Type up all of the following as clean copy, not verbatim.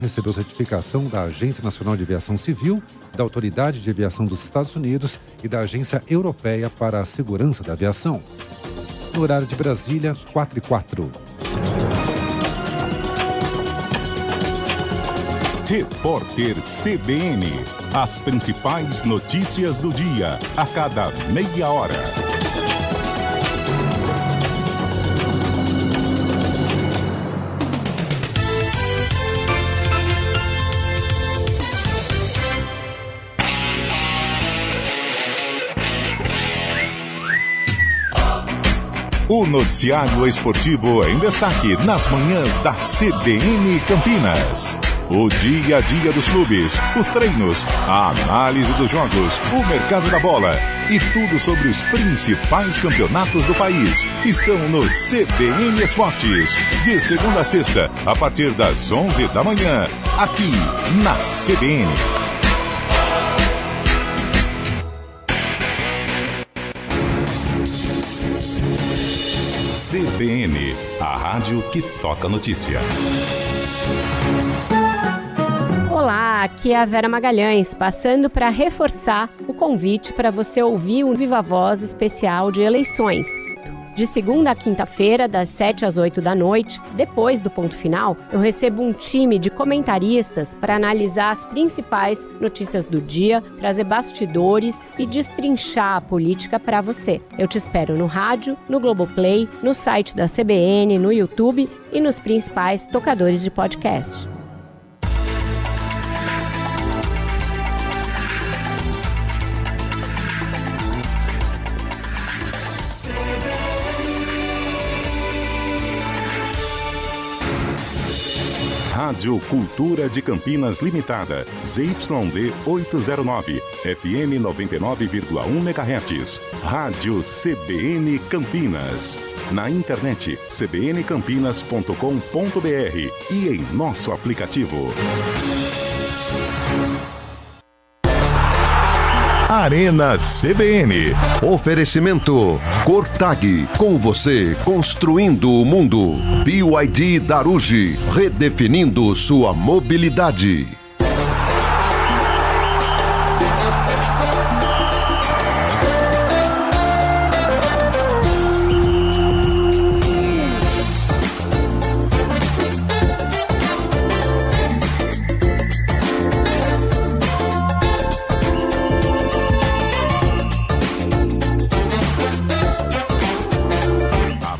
recebeu certificação da Agência Nacional de Aviação Civil, da Autoridade de Aviação dos Estados Unidos e da Agência Europeia para a Segurança da Aviação. No horário de Brasília, 4h04. Repórter CBN. As principais notícias do dia, a cada meia hora. O noticiário esportivo em destaque nas manhãs da CBN Campinas. O dia a dia dos clubes, os treinos, a análise dos jogos, o mercado da bola e tudo sobre os principais campeonatos do país estão no CBN Esportes, de segunda a sexta, a partir das 11 da manhã, aqui na CBN. CBN, a rádio que toca notícia. Olá, aqui é a Vera Magalhães, passando para reforçar o convite para você ouvir o Viva Voz especial de eleições. De segunda a quinta-feira, das 7 às 8 da noite, depois do ponto final, eu recebo um time de comentaristas para analisar as principais notícias do dia, trazer bastidores e destrinchar a política para você. Eu te espero no rádio, no Globoplay, no site da CBN, no YouTube e nos principais tocadores de podcast. Rádio Cultura de Campinas Limitada, ZYD 809, FM 99,1 MHz. Rádio CBN Campinas. Na internet, cbncampinas.com.br e em nosso aplicativo. Arena CBN. Oferecimento Cortag, com você construindo o mundo. BYD Daruge, redefinindo sua mobilidade.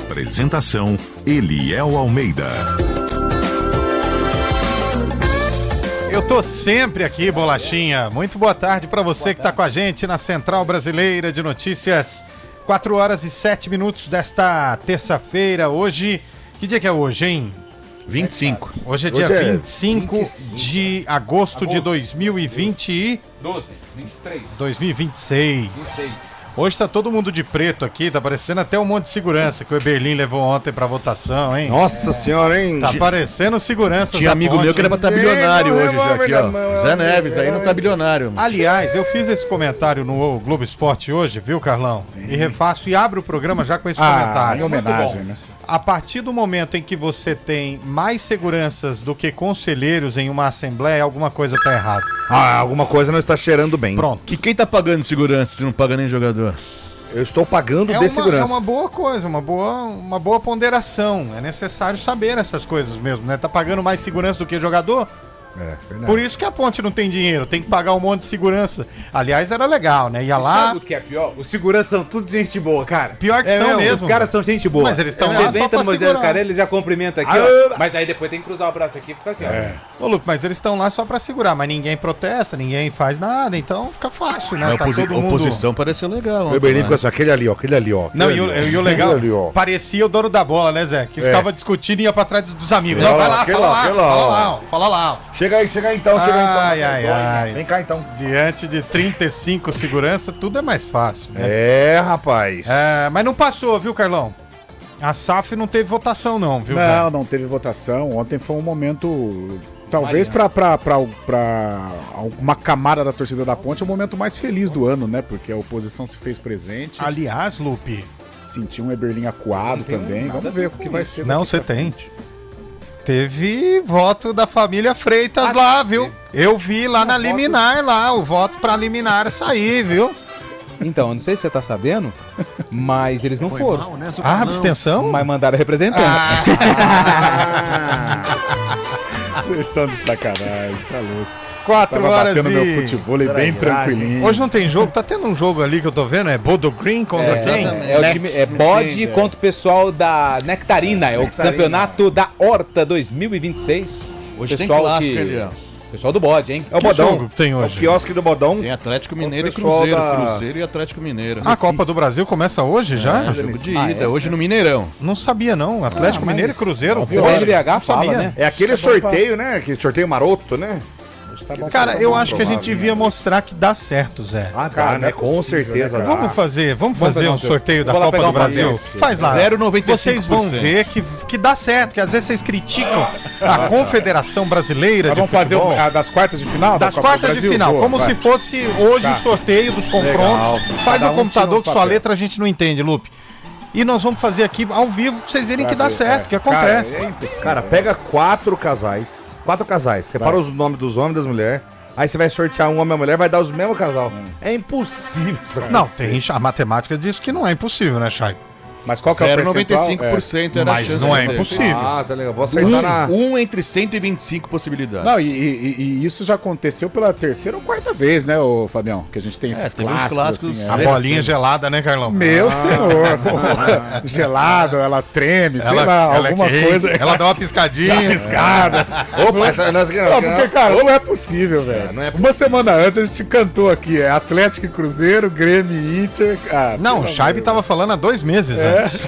Apresentação: Eliel Almeida. Eu tô sempre aqui, Bolachinha. Muito boa tarde para você que está com a gente na Central Brasileira de Notícias. 4h07 desta terça-feira. Hoje, que dia que é hoje, hein? 25. Hoje é dia 25 de agosto de 2023. 2026. Hoje tá todo mundo de preto aqui, tá parecendo até um monte de segurança que o Eberlin levou ontem pra votação, hein? Nossa senhora, hein? Tá parecendo segurança. Tinha amigo meu que era pra estar bilionário hoje já aqui, ó. Zé Neves aí não tá bilionário. Aliás, eu fiz esse comentário no Globo Esporte hoje, viu, Carlão? Sim. E refaço e abro o programa já com esse comentário. Em homenagem, né? A partir do momento em que você tem mais seguranças do que conselheiros em uma assembleia, alguma coisa tá errada. Alguma coisa não está cheirando bem. Pronto. E quem tá pagando segurança se não paga nem jogador? Eu estou pagando de segurança. É uma boa coisa, uma boa ponderação. É necessário saber essas coisas mesmo, né? Tá pagando mais segurança do que jogador? É, verdade. Por isso que a Ponte não tem dinheiro, tem que pagar um monte de segurança. Aliás, era legal, né? Ia lá... Sabe o que é pior? Os seguranças são tudo gente boa, cara. Pior que são mesmo. Os caras são gente boa. Mas eles estão lá Você só entra pra no Moisés do segurar. Carelli, ele já cumprimenta aqui, ó. Mas aí depois tem que cruzar o braço aqui e fica aqui, ó. Ô, Luco, mas eles estão lá só pra segurar, mas ninguém protesta, ninguém faz nada, então fica fácil, né? A oposição pareceu legal. O Eberlin ficou assim, aquele ali, ó. Não, e o legal, ali, ó. parecia o dono da bola, né, Zé? Que ficava discutindo e ia pra trás dos amigos. Não, vai lá, fala lá. Chega aí então. Ai. Vem cá então. Diante de 35 segurança, tudo é mais fácil, né? É, rapaz. Mas não passou, viu, Carlão? A SAF não teve votação não, viu? Não teve votação. Ontem foi um momento, talvez para uma camada da torcida da Ponte, é o momento mais feliz do ano, né? Porque a oposição se fez presente. Aliás, Lupe... Senti um Eberlin acuado também. Vamos ver o que vai ser. Não, você tem. Teve voto da família Freitas lá, viu? Eu vi lá na liminar, lá, o voto pra liminar sair, viu? Então, eu não sei se você tá sabendo, mas eles não foram. Mal, né, abstenção? Mas mandaram representantes. Vocês estão de sacanagem, tá louco. 4 horas e... meu futebol bem tranquilinho. Hoje não tem jogo, tá tendo um jogo ali que eu tô vendo, é Bodo Green contra quem? O time bode contra o pessoal da Nectarina, é o campeonato da Horta 2026. Hoje pessoal tem clássico ali, ó. Pessoal do bode, hein? É o Bodão. Jogo que tem hoje? É o quiosque do Bodão. Tem Atlético Mineiro e pessoal Cruzeiro. da- Cruzeiro e Atlético Mineiro. A Copa do Brasil começa hoje já? É, jogo de ida, hoje no Mineirão. Não sabia não, Atlético Mineiro e Cruzeiro. O BH Não fala, sabia. né? É aquele sorteio, né? Aquele sorteio maroto, né? Cara, eu acho que a gente devia mostrar que dá certo, Zé. Ah, cara, né? Com certeza. né, cara? Vamos fazer um sorteio da Vou lá Copa pegar do uma Brasil? vez. Faz lá. 0,95%. Vocês vão ver que dá certo, que às vezes vocês criticam a Confederação Brasileira Nós de vamos fazer Futebol. a das quartas de final? da Das Copa do quartas de Brasil? final, Boa, como vai. se fosse hoje Tá. o sorteio dos confrontos. Legal. Faz Cada no um computador tira um que sua papel. letra a gente não entende, Lupe. E nós vamos fazer aqui ao vivo pra vocês verem que dá certo, que acontece. Cara, é impossível. Cara, pega 4 casais. 4 casais. Separa os nomes dos homens e das mulheres. Aí você vai sortear um homem e uma mulher, vai dar os mesmos casal. É impossível isso Não, acontecer. tem a matemática diz que não é impossível, né, Chay? Mas qual que é o percentual? 0,95% era a Mas chance não é dele. impossível. Ah, tá legal. Vou acertar na... Um entre 125 possibilidades. Não, e isso já aconteceu pela terceira ou quarta vez, né, ô Fabião? Que a gente tem esses tem uns clássicos, clássicos, assim. A bolinha gelada, né, Carlão? Meu senhor, gelado, ela treme, sei lá, ela é alguma quente, coisa. Ela dá uma piscadinha. Escada. Opa, essa... Nós... Não, porque, cara, não é possível, velho. não é Uma semana antes a gente cantou aqui, Atlético e Cruzeiro, Grêmio e Inter. Ah, Não, o pelo Chaibe amor tava falando há 2 meses antes.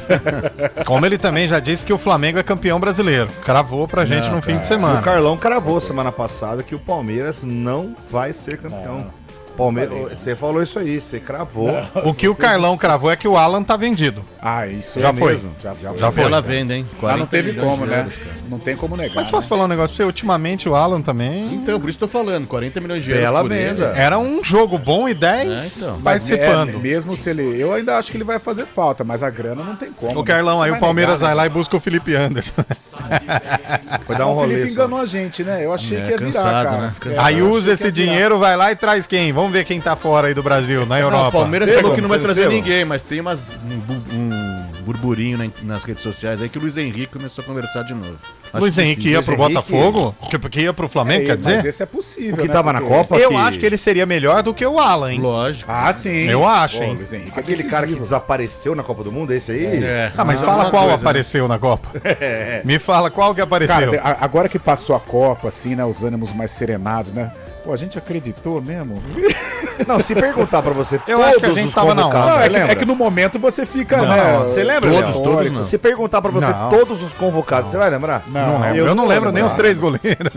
Como ele também já disse que o Flamengo é campeão brasileiro. Cravou pra gente no fim de O semana. Carlão cravou semana passada que o Palmeiras não vai ser campeão. Palmeiras, você falou isso aí, você cravou. O que o Carlão cravou é que o Alan tá vendido. Ah, isso Já é foi. mesmo. Já foi. Já foi. Pela venda, hein? Mas não 40 teve milhões como, de né? euros, cara. Não tem como negar. Mas posso falar um negócio pra você? Ultimamente o Alan também Então, por isso tô falando, 40 milhões de euros Bela por venda. ele. era um jogo bom e 10 É, então. participando. Mesmo se ele. Eu ainda acho que ele vai fazer falta, mas a grana não tem como. O Carlão, Você aí vai o Palmeiras negar, vai né? lá e busca o Felipe Anderson. Foi dar um O Felipe rolê. enganou a gente, né? Eu achei que ia virar, cansado, cara. né? É, Aí eu usa achei esse que ia virar. dinheiro, vai lá e traz quem? Vamos ver quem tá fora aí do Brasil, na Não, Europa. o Palmeiras Chegam, falou que não vai trazer chegam. ninguém, mas tem um burburinho nas redes sociais aí que o Luiz Henrique começou a conversar de novo. Acho Luiz Henrique ia pro Luiz Henrique- Botafogo? Porque ia pro Flamengo, quer Mas dizer? esse é possível. O que né? tava na Porque- Copa? Eu acho que ele seria melhor do que o Alan, hein? Lógico. Ah, sim. Eu acho, Pô, hein? Luiz Henrique é Aquele cara que decisivo. desapareceu na Copa do Mundo, esse aí? Ah, mas Não, fala uma qual coisa, né? apareceu na Copa. Me fala qual que apareceu. Cara, agora que passou a Copa, assim, né? Os ânimos mais serenados, né? Pô, a gente acreditou mesmo? Não, se perguntar pra você Eu acho que a todos gente os tava na convocados, onda. você é, que, lembra? é que no momento você fica, né? Você lembra, Todos, Léo? todos não. Se perguntar pra você Não. todos os convocados, você vai lembrar? Não lembro. Eu não lembro nem os 3 goleiros.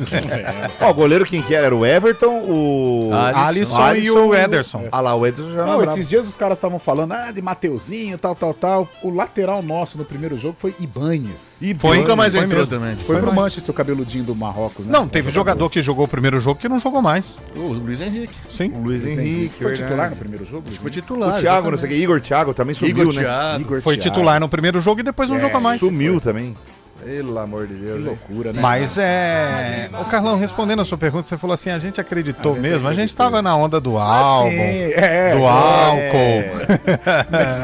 Ó, o goleiro quem que era? Era o Everton, o Alisson e o Ederson. Ah lá, o Ederson já Não, lembrava. esses dias os caras estavam falando, de Mateuzinho, tal. O lateral nosso no primeiro jogo foi Ibanez. E Foi, nunca mais foi entrou mesmo. também. Foi pro mais. Manchester, o cabeludinho do Marrocos, né? Não, teve jogador que jogou o primeiro jogo que não jogou mais. O Luiz Henrique. Sim. O Luiz Henrique, Foi verdade. titular no primeiro jogo? Foi O titular. Thiago, não sei o que, Igor Thiago também sumiu, Igor né? Thiago. Igor Foi Thiago. titular no primeiro jogo e depois não jogou mais. Sumiu também. Pelo amor de Deus. Que né? loucura, né? Mas é. Ô Carlão, respondendo a sua pergunta, você falou assim: a gente acreditou mesmo? A gente tava na onda do álbum, do álcool.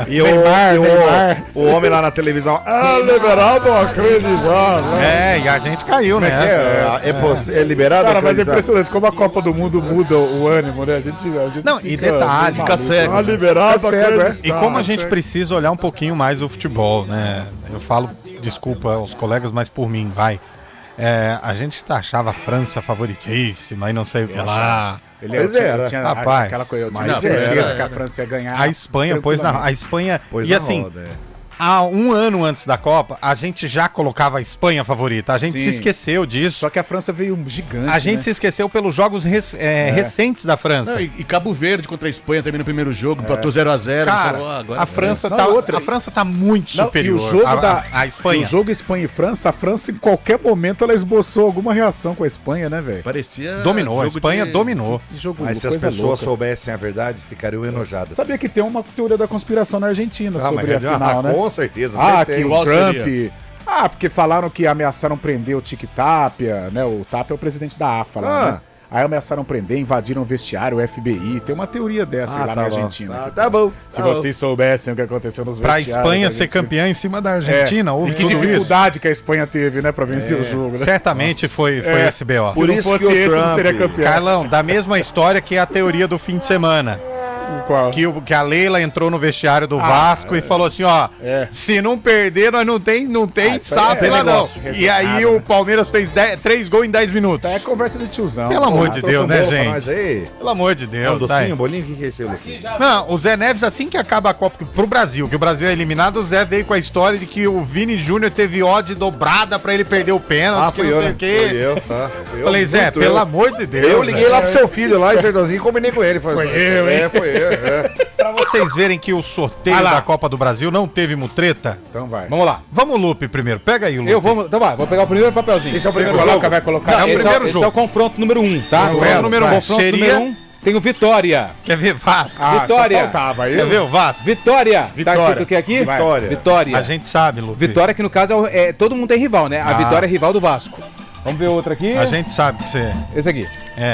E o homem lá na televisão, liberado ou acreditar? É, e a gente caiu nessa. É liberado Cara, mas é acreditar? impressionante como a Copa do Mundo muda o ânimo, né? A gente Não, e detalhe, meio fica maluco. cego. liberado Fica cego, é? E como a gente precisa olhar um pouquinho mais o futebol, né? Eu falo, desculpa aos colegas, mas por mim, vai. A gente achava a França favoritíssima e não sei o que lá. Pois era. Rapaz, aquela coisa, eu tinha mas certeza era. que a França ia ganhar. A Espanha pôs na. A Espanha. E assim, há um ano antes da Copa, a gente já colocava a Espanha favorita. A gente Sim. se esqueceu disso. Só que a França veio um gigante. A gente né? se esqueceu pelos jogos recentes da França. Não, e Cabo Verde contra a Espanha também no primeiro jogo, empatou 0x0. Cara, a França tá muito Não, superior e o jogo à Espanha. O jogo Espanha e França, a França em qualquer momento ela esboçou alguma reação com a Espanha, né, velho? Parecia. Dominou, a jogo Espanha de- dominou. Que jogo Mas se as coisa pessoas louca. soubessem a verdade, ficariam enojadas. Sabia que tem uma teoria da conspiração na Argentina sobre a final, né? Com certeza. Ah, sempre que tem. o Qual Trump... seria? Ah, porque falaram que ameaçaram prender o Tic Tapia, né? O Tapia é o presidente da AFA lá, né? Aí ameaçaram prender, invadiram o vestiário, o FBI. Tem uma teoria dessa lá na Argentina. Tá bom. Se vocês soubessem o que aconteceu nos vestiários... Pra Espanha ser campeã em cima da Argentina, houve e que tudo dificuldade que a Espanha teve, né, pra vencer o jogo, né? Certamente foi esse B.O. Se não fosse esse, não seria campeão. Carlão, da mesma história que a teoria do fim de semana. Qual? Que a Leila entrou no vestiário do Vasco e falou assim, ó, se não perder, nós não tem SAF lá não. E aí o Palmeiras fez 3 gols em 10 minutos. Isso aí é conversa de tiozão. Pelo amor de Deus, né, gente? Pelo amor de Deus. Um docinho, bolinho, o que é esse aqui? Não, o Zé Neves, assim que acaba a Copa pro Brasil, que o Brasil é eliminado, o Zé veio com a história de que o Vini Júnior teve odd dobrada pra ele perder o pênalti, que não sei o quê. Falei, Zé, pelo amor de Deus. Eu liguei lá pro seu filho lá em Sertãozinho e combinei com ele. Foi eu, hein? Foi eu. Pra vocês verem que o sorteio da Copa do Brasil não teve mutreta. Então vai. Vamos lá. Vamos, Lupe, primeiro. Pega aí o Lupe. Então vai, vou pegar o primeiro papelzinho. Esse é o primeiro Vai jogo? colocar. Não, é o primeiro Esse jogo. é o confronto número 1, tá? Confronto número 1. Confronto Seria... número 1. Tem o Vitória. Quer ver Vasco? Vitória. Só faltava aí. Quer ver o Vasco? Vitória. Tá escrito o que aqui? Vitória. Vitória. A gente sabe, Lupe. Vitória, que no caso todo mundo tem rival, né? A Vitória é rival do Vasco. Vamos ver outra aqui. A gente sabe que você... Esse aqui.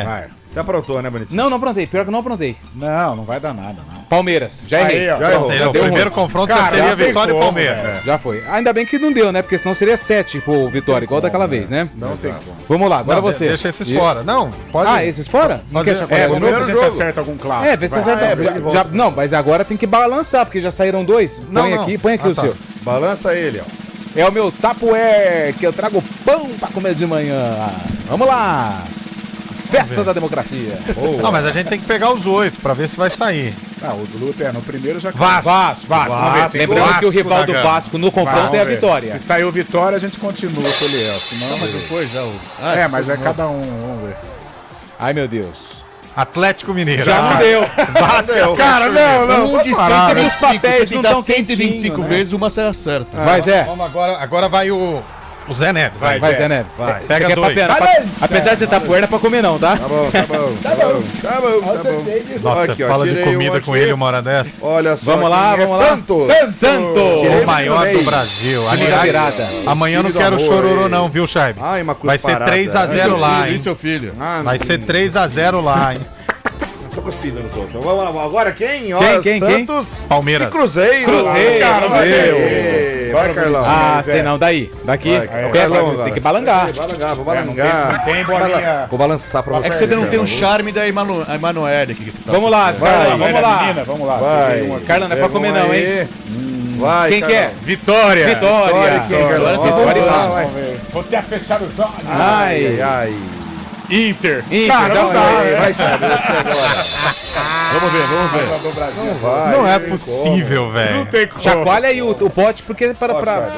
Vai. Você aprontou, né, bonitinho? Não aprontei. Pior que não aprontei. Não vai dar nada, não. Palmeiras. Já errei. Aí, ó. Já errou. O deu primeiro ruim. confronto Cara, já seria já tem Vitória e como, Palmeiras. Já foi. Ainda bem que não deu, né? Porque senão seria 7 pro Vitória, igual daquela vez, né? Não tem como. Vamos lá, agora Não, você. Deixa esses fora. Não, pode... Ah, esses fora? Não Fazer- quer chacoalhar? Vamos ver se a gente jogo. acerta algum clássico. Vê se Vai. acerta. vê se volta. Não, mas agora tem que balançar, porque já saíram 2. Não, Põe aqui não. o seu. Balança ele, ó. É o meu Tupperware, que eu trago pão pra comer de manhã. Vamos lá. Festa da democracia. Não, mas a gente tem que pegar os 8 pra ver se vai sair. Ah, o do Lupe no primeiro já... Vasco. Vamos ver. Lembrando que o rival do Vasco no confronto é a Vitória. Se saiu Vitória, a gente continua com o Eliel. Senão... Mas não foi já o... mas é cada um, vamos ver. Ai, meu Deus. Atlético Mineiro. Já não deu. Vasco. Cara, não. Um de parar, 125, os papéis você não tem que tão dar 125 quentinho, né? vezes, uma sai certa. Vai, Zé. Vamos agora vai o Zé Neves. Vai, Zé Neves. Vai. Você quer 2. apesar de você estar poeira, é pra comer não, tá? Tá bom. Nossa, Aqui, ó, fala de tirei comida um com aqui. ele uma hora dessa. Olha só. Vamos lá, quem é vamos lá. Santos. Santos. Tirei O maior Ney. do Brasil. Segunda Aliás, virada. amanhã não Filho do quero amor, chororô aí. não, viu, Chaibe? Ai, uma Vai ser cusparada. 3-0 lá, hein? seu filho. Vai ser 3-0 lá, hein? Tô cuspindo no outro. Vamos lá, agora quem? Olha, Quem? Santos Palmeiras. e Cruzeiro. Cruzeiro, Cara, vai, meu. vai, Carlão. Ah, sei não, daí. Daqui. Carlão, Tem que balangar. Vou balangar. Não tem bolinha. Vou balançar pra você. É que você não tem um charme da Emanuele aqui. Vamos lá, Carla, vamos lá. Menina, vamos lá. Vai. Carla, não é pra comer não, hein? Vai, Quem que é? Carlão. Vitória. Vitória, quem, Carlão? Vitória. Ó, vai. Vou até fechar os olhos. Ai. Inter. Cara, não dá. Vai, Xavi, você agora. Vamos ver. Não vai. Não é tem possível, Não velho. tem como. Chacoalha aí o pote, porque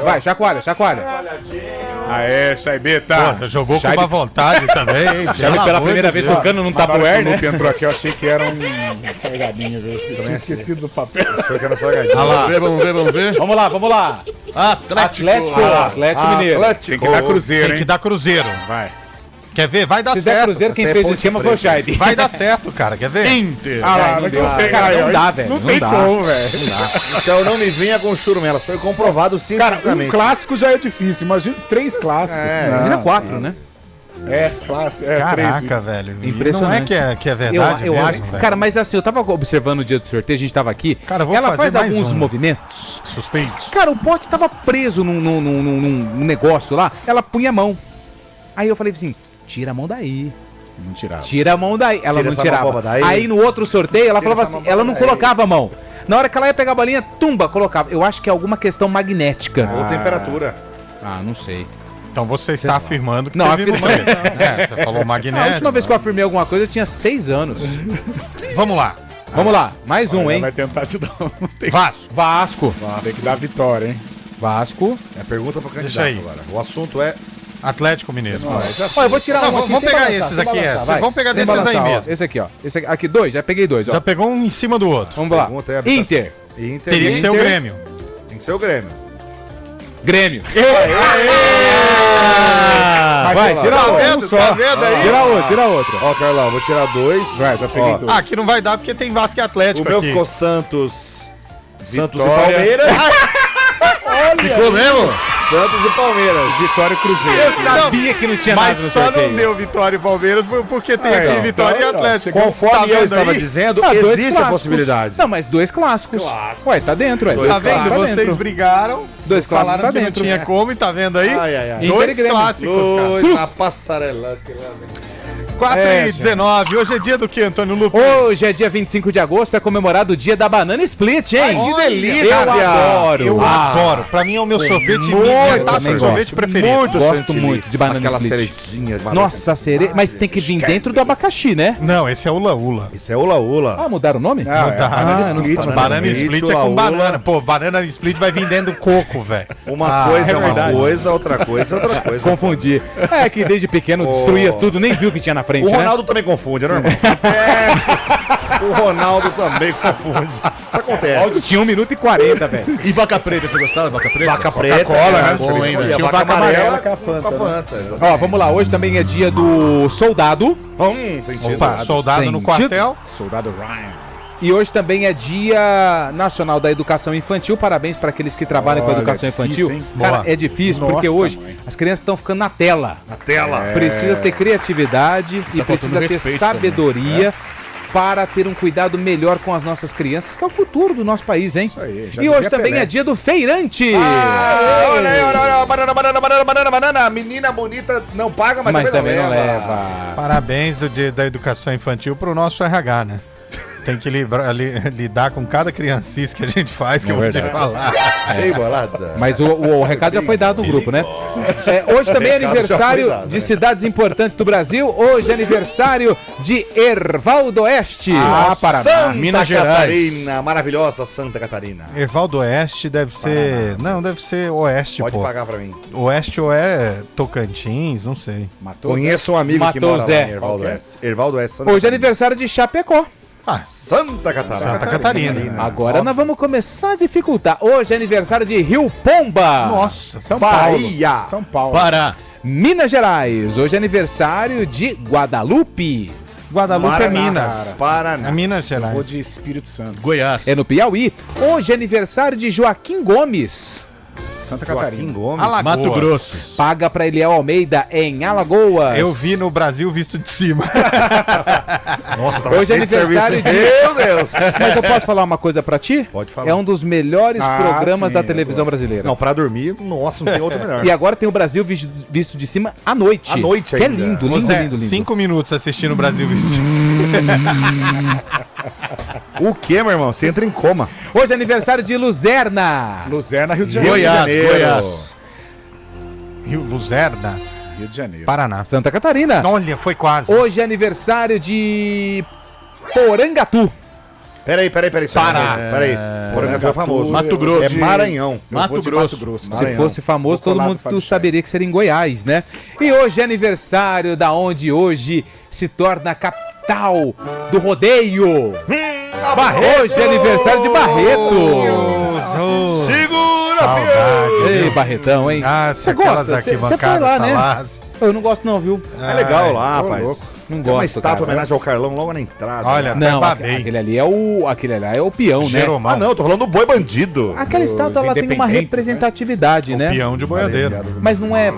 Vai, chacoalha. Aê, Chaibeta. Pô, jogou Chaibe- com uma vontade também, hein? Chave Pelo pela amor primeira de vez Deus. tocando num Agora que Tupperware, o né? Lupe entrou aqui, eu achei que era um salgadinho, viu? Eu tinha esquecido do papel. Foi que era salgadinho. Olha lá. Vamos ver. Vamos lá. Atlético Mineiro. Atlético. Tem que dar Cruzeiro, Tem que hein? dar Cruzeiro. Vai. Quer ver? Vai dar Se der certo. Cruzeiro, quem Você é fez o ponte esquema foi o preta. Chaibe. Vai dar certo, cara. Quer ver? Inter. Ah lá, não não deu. tem, Cara, não dá, isso velho, Não não tem dá. como, velho. Então não me venha com churumelas. Foi comprovado Cara, um cientificamente. clássico já é difícil. Imagina 3 clássicos. É, Não, Imagina 4, né? É, clássico. É, Caraca, velho. Impressionante. Não é que é verdade eu mesmo, acho. velho? Cara, mas assim, eu tava observando o dia do sorteio, a gente tava aqui. Cara, eu vou ela fazer faz mais alguns um. movimentos. Suspensos. Cara, o pote tava preso num negócio lá. Ela punha a mão. Aí eu falei assim: tira a mão daí. Não tirava. Tira a mão daí. Ela Tira não essa tirava. mão boba daí. Aí no outro sorteio, ela falava essa assim: mão ela boba não daí. colocava a mão. Na hora que ela ia pegar a bolinha, tumba, colocava. Eu acho que é alguma questão magnética. Ou temperatura. Ah, não sei. Então você está afirmando que Não, teve afirmei. É, você falou A magnético. última vez que eu afirmei alguma coisa, eu tinha 6 anos. Vamos lá. Vamos lá, mais um, Ela hein? vai tentar te dar. Não tem, Vasco. tem que dar vitória, hein? Vasco. É pergunta pro candidato Deixa aí. agora. O assunto é... Atlético Mineiro. Ó, eu vou tirar Não, um aqui. vamos sem pegar balançar, esses sem aqui, balançar, é. vai. Vamos pegar Sem desses aí balançar, ó. mesmo. Esse aqui, ó. Aqui 2, já peguei 2, ó. Já pegou um em cima do outro. Vamos lá. Pergunta é habitação. Inter. Inter. Teria que ser o Inter. Grêmio. Tem que ser o Grêmio. Grêmio. Ah, Vai, tira tá outro. vendo? Tá vendo aí? Tira outro. Ó, Carlão, vou tirar 2. Vai, já peguei Ó, dois. Ah, aqui não vai dar porque tem Vasco e O Atlético meu aqui. ficou Santos. Santos e Vitória. Palmeiras. Ficou mesmo? Santos e Palmeiras. Vitória e Cruzeiro. Eu sabia que não tinha nada Mas no só sorteio. não deu Vitória e Palmeiras porque tem aqui então, Vitória e então, Atlético. Conforme eu vendo estava aí? dizendo, Dois existe a clássicos. possibilidade. Não, mas 2 clássicos. Ué, tá dentro, Tá vendo? Tá Vocês dentro. brigaram. 2 clássicos Falaram tá que dentro. não tinha como e tá vendo aí? Ai, ai, ai. 2 Inter e Grêmio. clássicos, cara. Dois na passarela. 4h19. Hoje é dia do que, Antônio Lupe? Hoje é dia 25 de agosto, é comemorado o dia da banana split, hein? Que delícia! Eu adoro. Eu adoro. Pra mim é o meu sorvete também sorvete gosto. preferido. Gosto muito de banana Aquela split. cerejinha de banana. Nossa, cereja. Mas tem que vir dentro do abacaxi, né? Não, esse é o Ula-Ula. Isso é ula-ula. Ah, mudaram o nome? Banana não split. fala. Banana split é com ula-ula. banana. Pô, banana split vai vir dentro do coco, velho. Uma coisa é uma verdade. coisa, outra coisa é outra coisa. Confundi. É que desde pequeno destruía tudo, nem viu o que tinha na frente, O né? Ronaldo também confunde, é normal. O Ronaldo também confunde. Isso acontece. Tinha 1 minuto e 40, velho. E vaca preta, você gostava de vaca preta? Vaca preta, Coca-Cola, né? Bom, hein, velho? Tinha Tinha vaca vaca amarela com a Fanta, com a né? Fanta, exatamente. Ó, vamos lá. Hoje também é dia do soldado. Sentido. Opa, soldado no Sentido. quartel. Soldado Ryan. E hoje também é dia nacional da educação infantil. Parabéns para aqueles que trabalham com a Olha, educação é difícil, infantil. hein? Cara, Boa. é difícil Nossa, porque hoje mãe. as crianças estão ficando na tela. Na tela. Precisa ter criatividade e Tá precisa faltando ter respeito sabedoria para ter um cuidado melhor com as nossas crianças, que é o futuro do nosso país, hein? Isso aí, já E hoje dizia também Pelé. é dia do feirante. Olha aí, olha, banana. Menina bonita não paga, mas também não leva. Parabéns do dia da educação infantil pro nosso RH, né? Tem que lidar com cada criancice que a gente faz, que eu vou te falar. Ei, bolada. Mas o recado já foi dado no grupo, né? Hoje também é recado já foi aniversário dado, de né? cidades importantes do Brasil. Hoje é aniversário de Erval do Oeste. Paraná. Santa Minas Gerais. Catarina, maravilhosa Santa Catarina. Ervaldo Oeste deve ser... Não, deve ser Oeste, Pode pô. pagar pra mim. Oeste ou é Tocantins, não sei. Matou Conheço um amigo que Matou mora Zé. lá em Ervaldo Oeste. Ervaldo Oeste, Santa Hoje é Catarina. aniversário de Chapecó. Ah, Santa Catarina. Santa Catarina. Agora nós vamos começar a dificultar. Hoje é aniversário de Rio Pomba. Nossa, São Bahia. Paulo. São Paulo. Pará. Minas Gerais. Hoje é aniversário de Guadalupe. Guadalupe é Paraná, Minas. cara. Paraná. É Minas Vou Gerais. de Espírito Santo. Goiás. É no Piauí. Hoje é aniversário de Joaquim Gomes. Santa Joaquim Catarina. Gomes. Alagoas. Mato Grosso. Paga pra Eliel Almeida em Alagoas. Eu vi no Brasil visto de cima. Nossa, Hoje é cheio de aniversário serviço. de... Meu Deus. Mas eu posso falar uma coisa pra ti? Pode falar. É um dos melhores programas sim, da eu televisão gosto. brasileira. Não, pra dormir, nossa, não tem outro melhor. E agora tem o Brasil visto de cima à noite. À noite Que é ainda. lindo, Ô, lindo, Zé, lindo, lindo. 5 minutos assistindo o Brasil visto de cima. O que, meu irmão? Você entra em coma. Hoje é aniversário de Luzerna. Luzerna, Rio de Janeiro. Goiás. Goiás. Rio Luzerna, Rio de Janeiro. Paraná. Santa Catarina. Olha, foi quase. Hoje é aniversário de Porangatu. Peraí. Pará. Peraí. Porangatu é famoso. Mato Grosso. É Maranhão. Eu vou de Mato Grosso. Se Maranhão. fosse famoso, Vou todo colar mundo do Fábio saberia que seria em Goiás, né? E hoje é aniversário da onde hoje se torna a capital do rodeio. Hoje é aniversário de Barreto. Segura, Saudade. Ei, viu? Barretão, hein? Ah, Você aquelas gosta? Você foi arquibancadas lá, né? Salazar. Eu não gosto não, viu? É legal lá, Ô, rapaz. louco. Não Tem uma gosto, estátua cara. homenagem ao Carlão logo na entrada. Olha, né? Não, até babei. aquele ali é o peão, né? Jeromão. Ah, não, tô falando do boi bandido. Aquela estátua ela tem uma independentes, representatividade, né? Peão de boiadeiro. Mas não é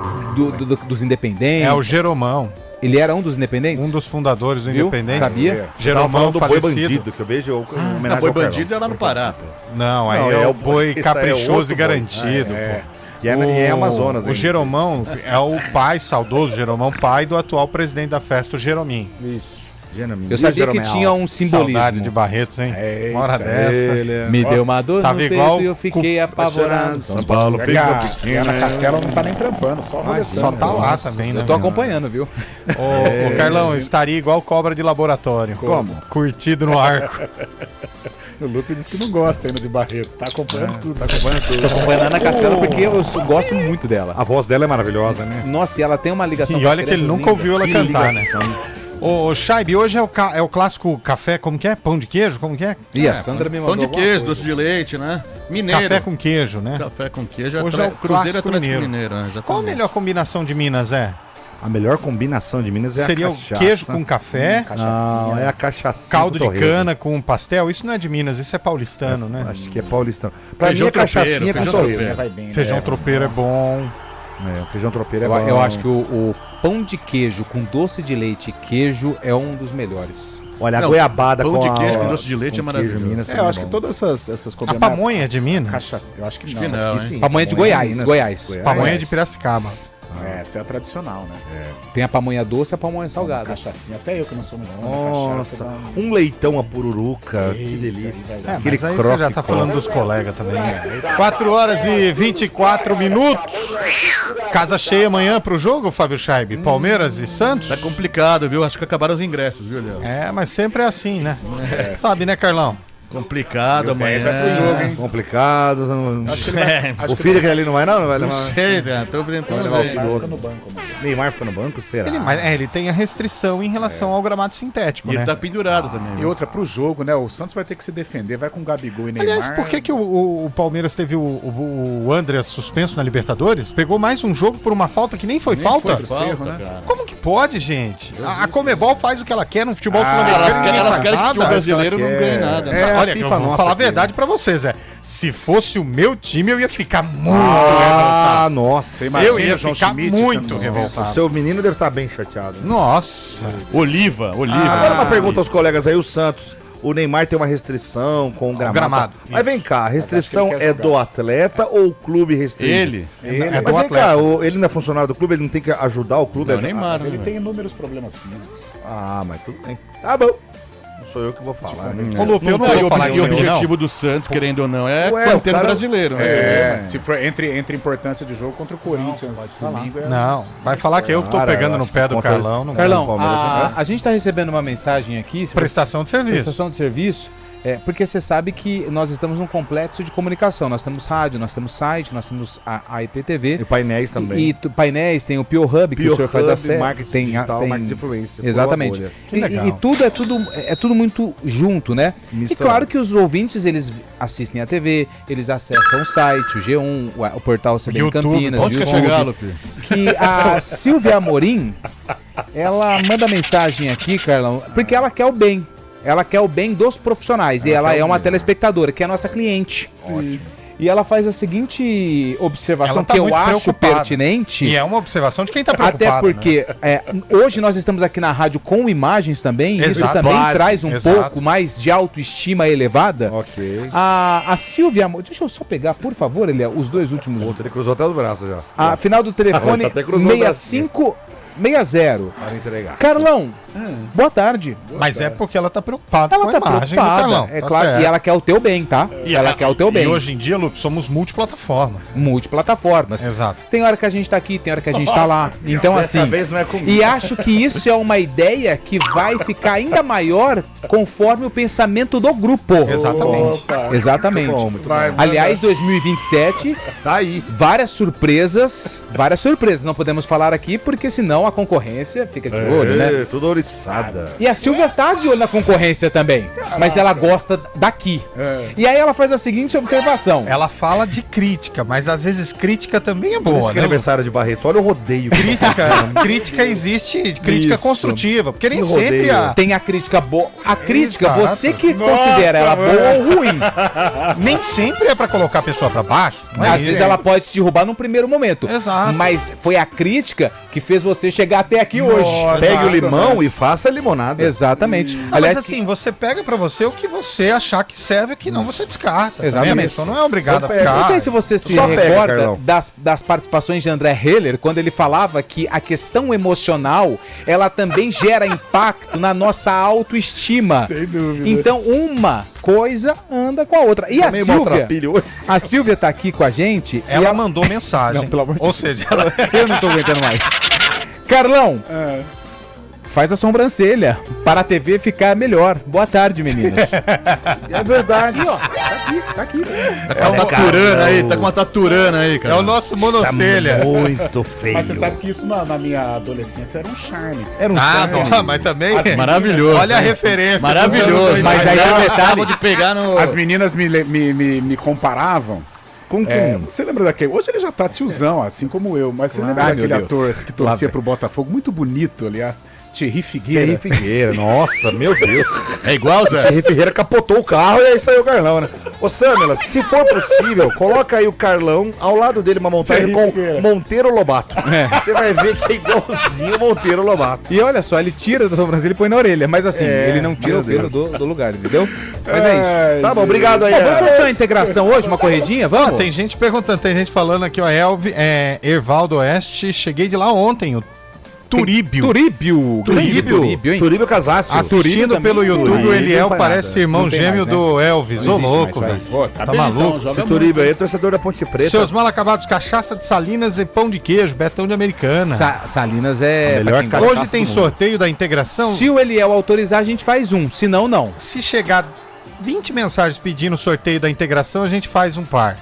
dos independentes. É o Jeromão, Ele era um dos independentes? um dos fundadores do Viu? Independente. Sabia? Eu tava Jeromão falando do boi falecido. bandido, que eu vejo o Na homenagem Boi ao Carlão. Bandido é lá no Pará. Não, aí Não, é, é o o- boi esse aí é caprichoso outro e garantido. boi. Pô. Que é Amazonas, O hein? Jeromão é o pai, saudoso Jeromão, pai do atual presidente da festa, o Jeromim. Eu sabia que tinha um simbolismo. Saudade de Barretos, hein? Eita, Uma hora dessa. Me deu uma dor Tava no peito igual e eu fiquei apavorado. São Paulo É que a Ana Castela não tá nem trampando, só roletando. Só tá lá também, né? Eu tô acompanhando, viu? Ô, Carlão, estaria igual cobra de laboratório. Como? Curtido no arco. O Lupe disse que não gosta ainda de Barretos, tá acompanhando tudo. Tá acompanhando tudo. Tô acompanhando a Ana Castela porque eu gosto muito dela. A voz dela é maravilhosa, né? Nossa, e ela tem uma ligação E com as olha que ele crianças nunca linda. ouviu ela Que cantar, né? ligação. Ô, Shaibe, hoje é o clássico café, como que é? Pão de queijo? Como que é? E a Sandra me mandou Pão de alguma queijo, coisa. doce de leite, né? Mineiro. Café com queijo, né? Café com queijo. Hoje é o Cruzeiro clássico Atlético mineiro. Mineiro, exatamente. Qual a melhor combinação de Minas é? A melhor combinação de Minas é Seria a o cachaça. queijo com café, Não, é a cachaça. caldo de cana com pastel. Isso não é de Minas, isso é paulistano, né? Acho que é paulistano. Pra Feijão mim, a cachaçinha tropeiro, com feijão torresmo. Vai bem, né? Feijão tropeiro é bom. O feijão tropeiro é bom. Eu acho que o pão de queijo com doce de leite e queijo é um dos melhores. Olha, a Não, goiabada pão com de queijo a- com doce de leite com é maravilhoso. queijo Minas É, também eu acho bom. que todas essas A combinadas... pamonha é de Minas? Cachaça, eu acho que não. que não, Acho que hein? sim. Pamonha de Goiás, Goiás. Pamonha de Piracicaba. Essa é a tradicional, né? Tem a pamonha doce e a pamonha salgada. Cachaçinha, até eu que não sou muito fã da Nossa, cachaça. um leitão a pururuca, que delícia. É, Aquele mas aí você já tá falando dos colegas também. 4 horas e 24 minutos. Casa cheia amanhã pro jogo, Fábio Scheib? Palmeiras e Santos? Tá complicado, viu? Acho que acabaram os ingressos, viu, Léo? É, mas sempre é assim, né? Sabe, né, Carlão? Complicado amanhã. vai pro jogo, hein? Complicado. Não... Acho que ele vai, O filho que ali não vai, não? Não vai Não levar. sei, cara. Tô tentando levar o ver. filho do fica outro. no banco, mano. Neymar fica no banco? Será? Ele tem a restrição em relação ao gramado sintético, E né? ele tá pendurado também. E viu? outra, pro jogo, né? O Santos vai ter que se defender, vai com Gabigol e Neymar. Aliás, por que o Palmeiras teve o André suspenso na Libertadores? Pegou mais um jogo por uma falta que nem foi falta? foi pro Cerro, né? cara. Como que pode, gente? A Comebol faz o que ela quer no futebol Elas sul-americano. ninguém elas faz querem que o nada. time brasileiro não quer. ganhe nada. né? É, a Olha, eu FIFA vou nossa falar a aqui. verdade pra vocês, se fosse o meu time, eu ia ficar muito Ah, nossa. Você imagina Eu ia o João ficar Schmidt muito sendo- O revoltado. seu menino deve estar bem chateado. Nossa. Oliva. Agora uma pergunta aos colegas aí, o Santos. O Neymar tem uma restrição com o gramado. gramado. Mas vem cá, a restrição Mas acho que é ele quer do atleta ou o clube restringe? Ele. É Mas do vem cá, atleta. ele não é funcionário do clube, ele não tem que ajudar o clube? Não, Neymar, Mas ele né? tem inúmeros problemas físicos. Ah, mas tudo bem. Tá bom. Não sou eu que vou falar. né? Ô, Lupe, eu não E vou falar o isso, objetivo do Santos, querendo ou não, é Ué, o manter o cara- brasileiro, né? Se for entre importância de jogo contra o Corinthians domingo, é... Não, vai falar que eu que tô Cara, pegando eu no acho pé que do contra Carlão. Não Carlão, Palmeiras, a gente tá recebendo uma mensagem aqui. se Prestação de serviço. Prestação de serviço. Porque você sabe que nós estamos num complexo de comunicação. Nós temos rádio, nós temos site, nós temos a IPTV. E painéis também. E painéis, tem o Pio Hub, que o senhor faz acesso. marketing digital, marketing influencer. Exatamente. Boa bolha. Que legal. E tudo é tudo muito junto, né? E Misturado. claro que os ouvintes, eles assistem a TV, eles acessam o site, o G1, o portal CBN YouTube. Campinas, Onde quer YouTube, chegar, Lupe? que a Silvia Amorim, ela manda mensagem aqui, Carlão, porque ela quer o bem. Ela quer o bem dos profissionais. E ela é uma telespectadora, que é a nossa cliente. E ela faz a seguinte observação Ela tá que eu muito acho preocupada. pertinente. E é uma observação de quem tá preocupado. Até porque hoje nós estamos aqui na rádio com imagens também. Isso Exato. também Base, traz um exato. pouco mais de autoestima elevada. Ok. A Silvia, deixa eu só pegar, por favor, os dois últimos. Ele cruzou até os braços já. A final do telefone Você até cruzou o braço. 6560. Para entregar. Carlão, boa tarde. Mas é porque ela tá preocupada Ela com a tá imagem do preocupada. Carlão. É Tá claro, certo. e ela quer o teu bem, tá? E ela quer o teu bem. E hoje em dia, Lupe, somos multiplataformas. Multiplataformas. Exato. Tem hora que a gente tá aqui, tem hora que a gente tá lá. Então, Dessa assim. vez não é comigo. E acho que isso é uma ideia que vai ficar ainda maior conforme o pensamento do grupo. Exatamente. Exatamente. Muito bom, muito bom. Aliás, 2027, Tá aí. várias surpresas. Várias surpresas. Não podemos falar aqui porque senão a concorrência fica de olho, né? Tudo oriçada. E a Silvia tá de olho na concorrência também. Mas ela gosta daqui. E aí ela faz a seguinte observação. Ela fala de crítica, mas às vezes crítica também é Por isso boa, que é né? aniversário de Barretos. Olha o rodeio. Crítica existe, crítica Isso. construtiva, porque nem Que sempre rodeio. a... Tem a crítica boa. A crítica, Exato. você que considera ela boa ou ruim. Nem sempre é pra colocar a pessoa pra baixo. não é Às isso? vezes ela pode te derrubar num primeiro momento. Exato. Mas foi a crítica que fez você chegar até aqui hoje. Pegue o limão e faça a limonada. Exatamente. Não, Aliás, mas assim, você pega pra você o que você achar que serve, o que não você descarta. Exatamente. Também, a pessoa não é obrigada a Então pega. ficar... não sei se você se Só pega, recorda Carlão. das participações de André Heller, quando ele falava que a questão emocional, ela também gera impacto na nossa autoestima. Sem dúvida. Então, uma coisa anda com a outra. E Tá a meio Silvia, maltrapilho hoje. a Silvia tá aqui com a gente. e Ela mandou mensagem. Não, pelo amor de Ou Deus. seja, ela... Eu não tô aguentando mais. Carlão, faz a sobrancelha para a TV ficar melhor. Boa tarde, meninas. É verdade, ó. Tá aqui. É uma taturana aí, tá com uma taturana aí, cara. É o nosso monocelha. Muito feio. Mas você sabe que isso na minha adolescência era um charme. Era um Ah, charme. não, mas também... Maravilhoso. Olha a né? referência. dos Maravilhoso. anos 80. Mas aí tem um detalhe. de pegar no... As meninas me comparavam. Com quem? Você lembra daquele? Hoje ele já tá tiozão, assim como eu, mas você lembra daquele ator que torcia pro Botafogo? Muito bonito, aliás. Thierry Figueira. Nossa, meu Deus. É igual, Zé? O Thierry Figueira capotou o carro e aí saiu o Carlão, né? Ô, Samela, se for possível, coloca aí o Carlão ao lado dele, uma montagem com Monteiro Lobato. Você vai ver que é igualzinho o Monteiro Lobato. E olha só, ele tira da sobrancelha e põe na orelha, mas assim, ele não tira o pelo do lugar, entendeu? Mas é isso. Tá bom, obrigado aí. Vamos sortear uma integração hoje, uma corridinha? Vamos? Tem gente perguntando, tem gente falando aqui, ó, Ervaldo Oeste, cheguei de lá ontem, o Turíbio, hein? Turíbio Casácio. Assistindo pelo YouTube, o Eliel não parece nada. irmão gêmeo do Elvis. Ô, louco, velho. Tá maluco. Então, Esse Turíbio aí é torcedor da Ponte Preta. Seus mal acabados, cachaça de Salinas e pão de queijo, Betão de Americana. Salinas é... melhor pra quem Hoje tem sorteio da integração. Se o Eliel autorizar, a gente faz um. Se não, não. Se chegar 20 mensagens pedindo sorteio da integração, a gente faz um par.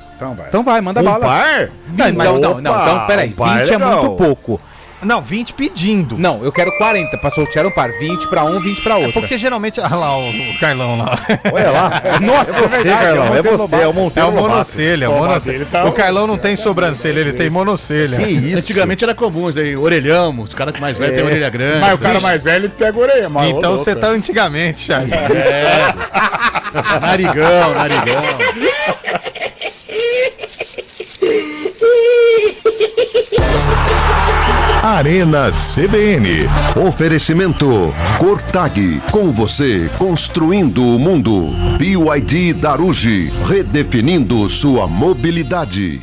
Então vai, manda bala. Par? Não, então, peraí. 20 é muito pouco. Não, 20 pedindo. Não, eu quero 40 pra sortear um par. 20 pra um, 20 pra outro. Porque geralmente... Olha lá o Carlão lá. Olha lá. Nossa, é você, Carlão. É você, é o Monteiro É o monocelha. O Carlão não tem sobrancelha, ele tem monocelha. Que isso? Antigamente era comum, isso aí, orelhão, os caras mais velhos têm orelha grande. Mas o cara mais velho, ele pega a orelha. Então você tá antigamente, Charles. Narigão. Arena CBN. Oferecimento Cortag, com você construindo o mundo. BYD Daruji, redefinindo sua mobilidade.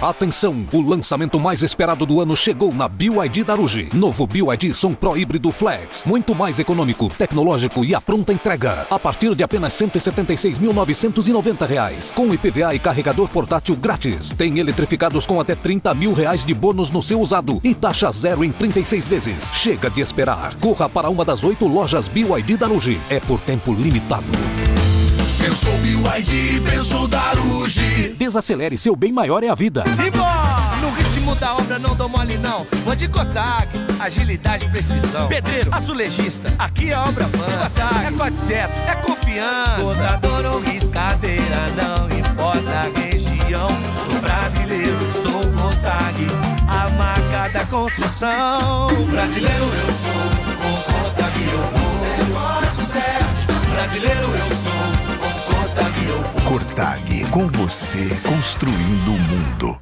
Atenção, o lançamento mais esperado do ano chegou na BYD Daruji. Novo BYD Som Pro Híbrido Flex. Muito mais econômico, tecnológico e a pronta entrega. A partir de apenas R$ 176.990. Com IPVA e carregador portátil grátis. Tem eletrificados com até R$ 30 mil de bônus no seu usado. E taxa zero em 36 vezes. Chega de esperar. Corra para uma das 8 lojas BYD Daruji. É por tempo limitado. Pensou BYD, pensou Daruji. Desacelere, seu bem maior é a vida. Simbora! No ritmo da obra não dou mole não. Vou de Cotag, agilidade e precisão. Pedreiro, azulejista, aqui a obra avança. É 400, é confiança. Botador ou riscadeira, não importa a região. Sou brasileiro, sou Cotag, a marca da construção. Brasileiro eu sou, com Cotag eu vou. Brasileiro eu sou, com Cotag eu vou. Cortag, com você construindo o mundo.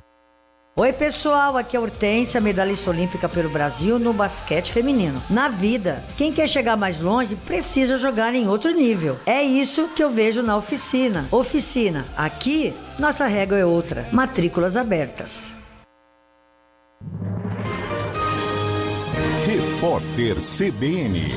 Oi pessoal, aqui é a Hortência, medalhista olímpica pelo Brasil no basquete feminino. Na vida, quem quer chegar mais longe precisa jogar em outro nível. É isso que eu vejo na oficina. Oficina, aqui nossa regra é outra. Matrículas abertas. Repórter CBN.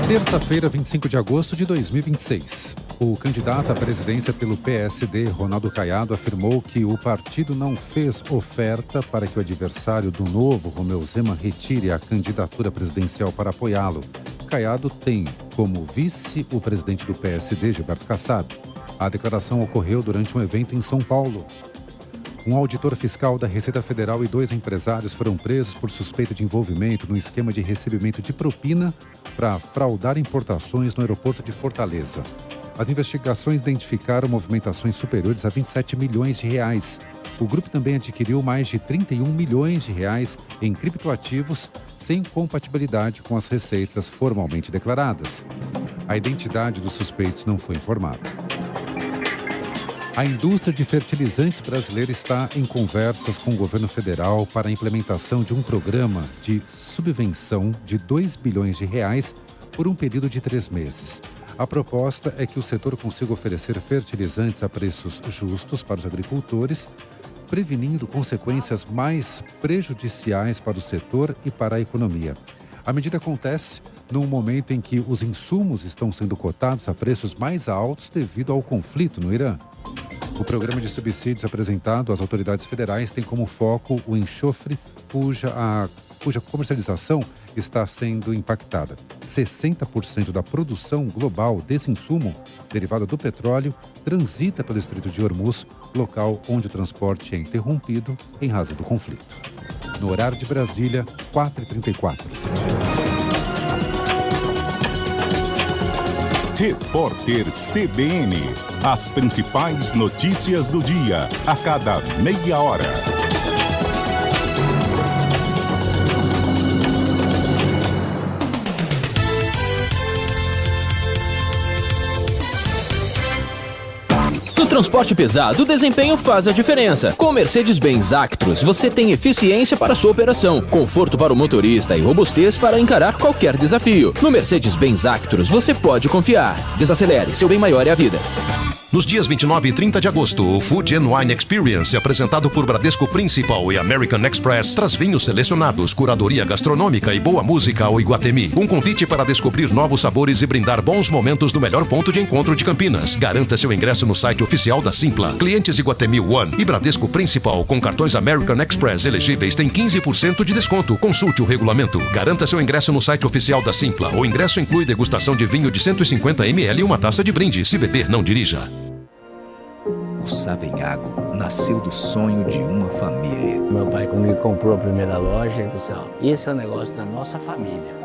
Terça-feira, 25 de agosto de 2026. O candidato à presidência pelo PSD, Ronaldo Caiado, afirmou que o partido não fez oferta para que o adversário do Novo, Romeu Zema, retire a candidatura presidencial para apoiá-lo. Caiado tem como vice o presidente do PSD, Gilberto Kassab. A declaração ocorreu durante um evento em São Paulo. Um auditor fiscal da Receita Federal e 2 empresários foram presos por suspeita de envolvimento no esquema de recebimento de propina para fraudar importações no aeroporto de Fortaleza. As investigações identificaram movimentações superiores a 27 milhões de reais. O grupo também adquiriu mais de 31 milhões de reais em criptoativos sem compatibilidade com as receitas formalmente declaradas. A identidade dos suspeitos não foi informada. A indústria de fertilizantes brasileira está em conversas com o governo federal para a implementação de um programa de subvenção de 2 bilhões de reais por um período de 3 meses. A proposta é que o setor consiga oferecer fertilizantes a preços justos para os agricultores, prevenindo consequências mais prejudiciais para o setor e para a economia. A medida acontece num momento em que os insumos estão sendo cotados a preços mais altos devido ao conflito no Irã. O programa de subsídios apresentado às autoridades federais tem como foco o enxofre, cuja a cuja comercialização está sendo impactada. 60% da produção global desse insumo, derivado do petróleo, transita pelo Estreito de Hormuz, local onde o transporte é interrompido em razão do conflito. No horário de Brasília, 4h34. Repórter CBN. As principais notícias do dia, a cada meia hora. No transporte pesado, o desempenho faz a diferença. Com o Mercedes-Benz Actros, você tem eficiência para sua operação, conforto para o motorista e robustez para encarar qualquer desafio. No Mercedes-Benz Actros, você pode confiar. Desacelere, seu bem maior é a vida. Nos dias 29 e 30 de agosto, o Food and Wine Experience, apresentado por Bradesco Principal e American Express, traz vinhos selecionados, curadoria gastronômica e boa música ao Iguatemi. Um convite para descobrir novos sabores e brindar bons momentos no melhor ponto de encontro de Campinas. Garanta seu ingresso no site oficial da Simpla. Clientes Iguatemi One e Bradesco Principal com cartões American Express elegíveis têm 15% de desconto. Consulte o regulamento. Garanta seu ingresso no site oficial da Simpla. O ingresso inclui degustação de vinho de 150 ml e uma taça de brinde. Se beber, não dirija. O Savenhago nasceu do sonho de uma família. Meu pai, quando me comprou a primeira loja, ele disse, esse é o negócio da nossa família.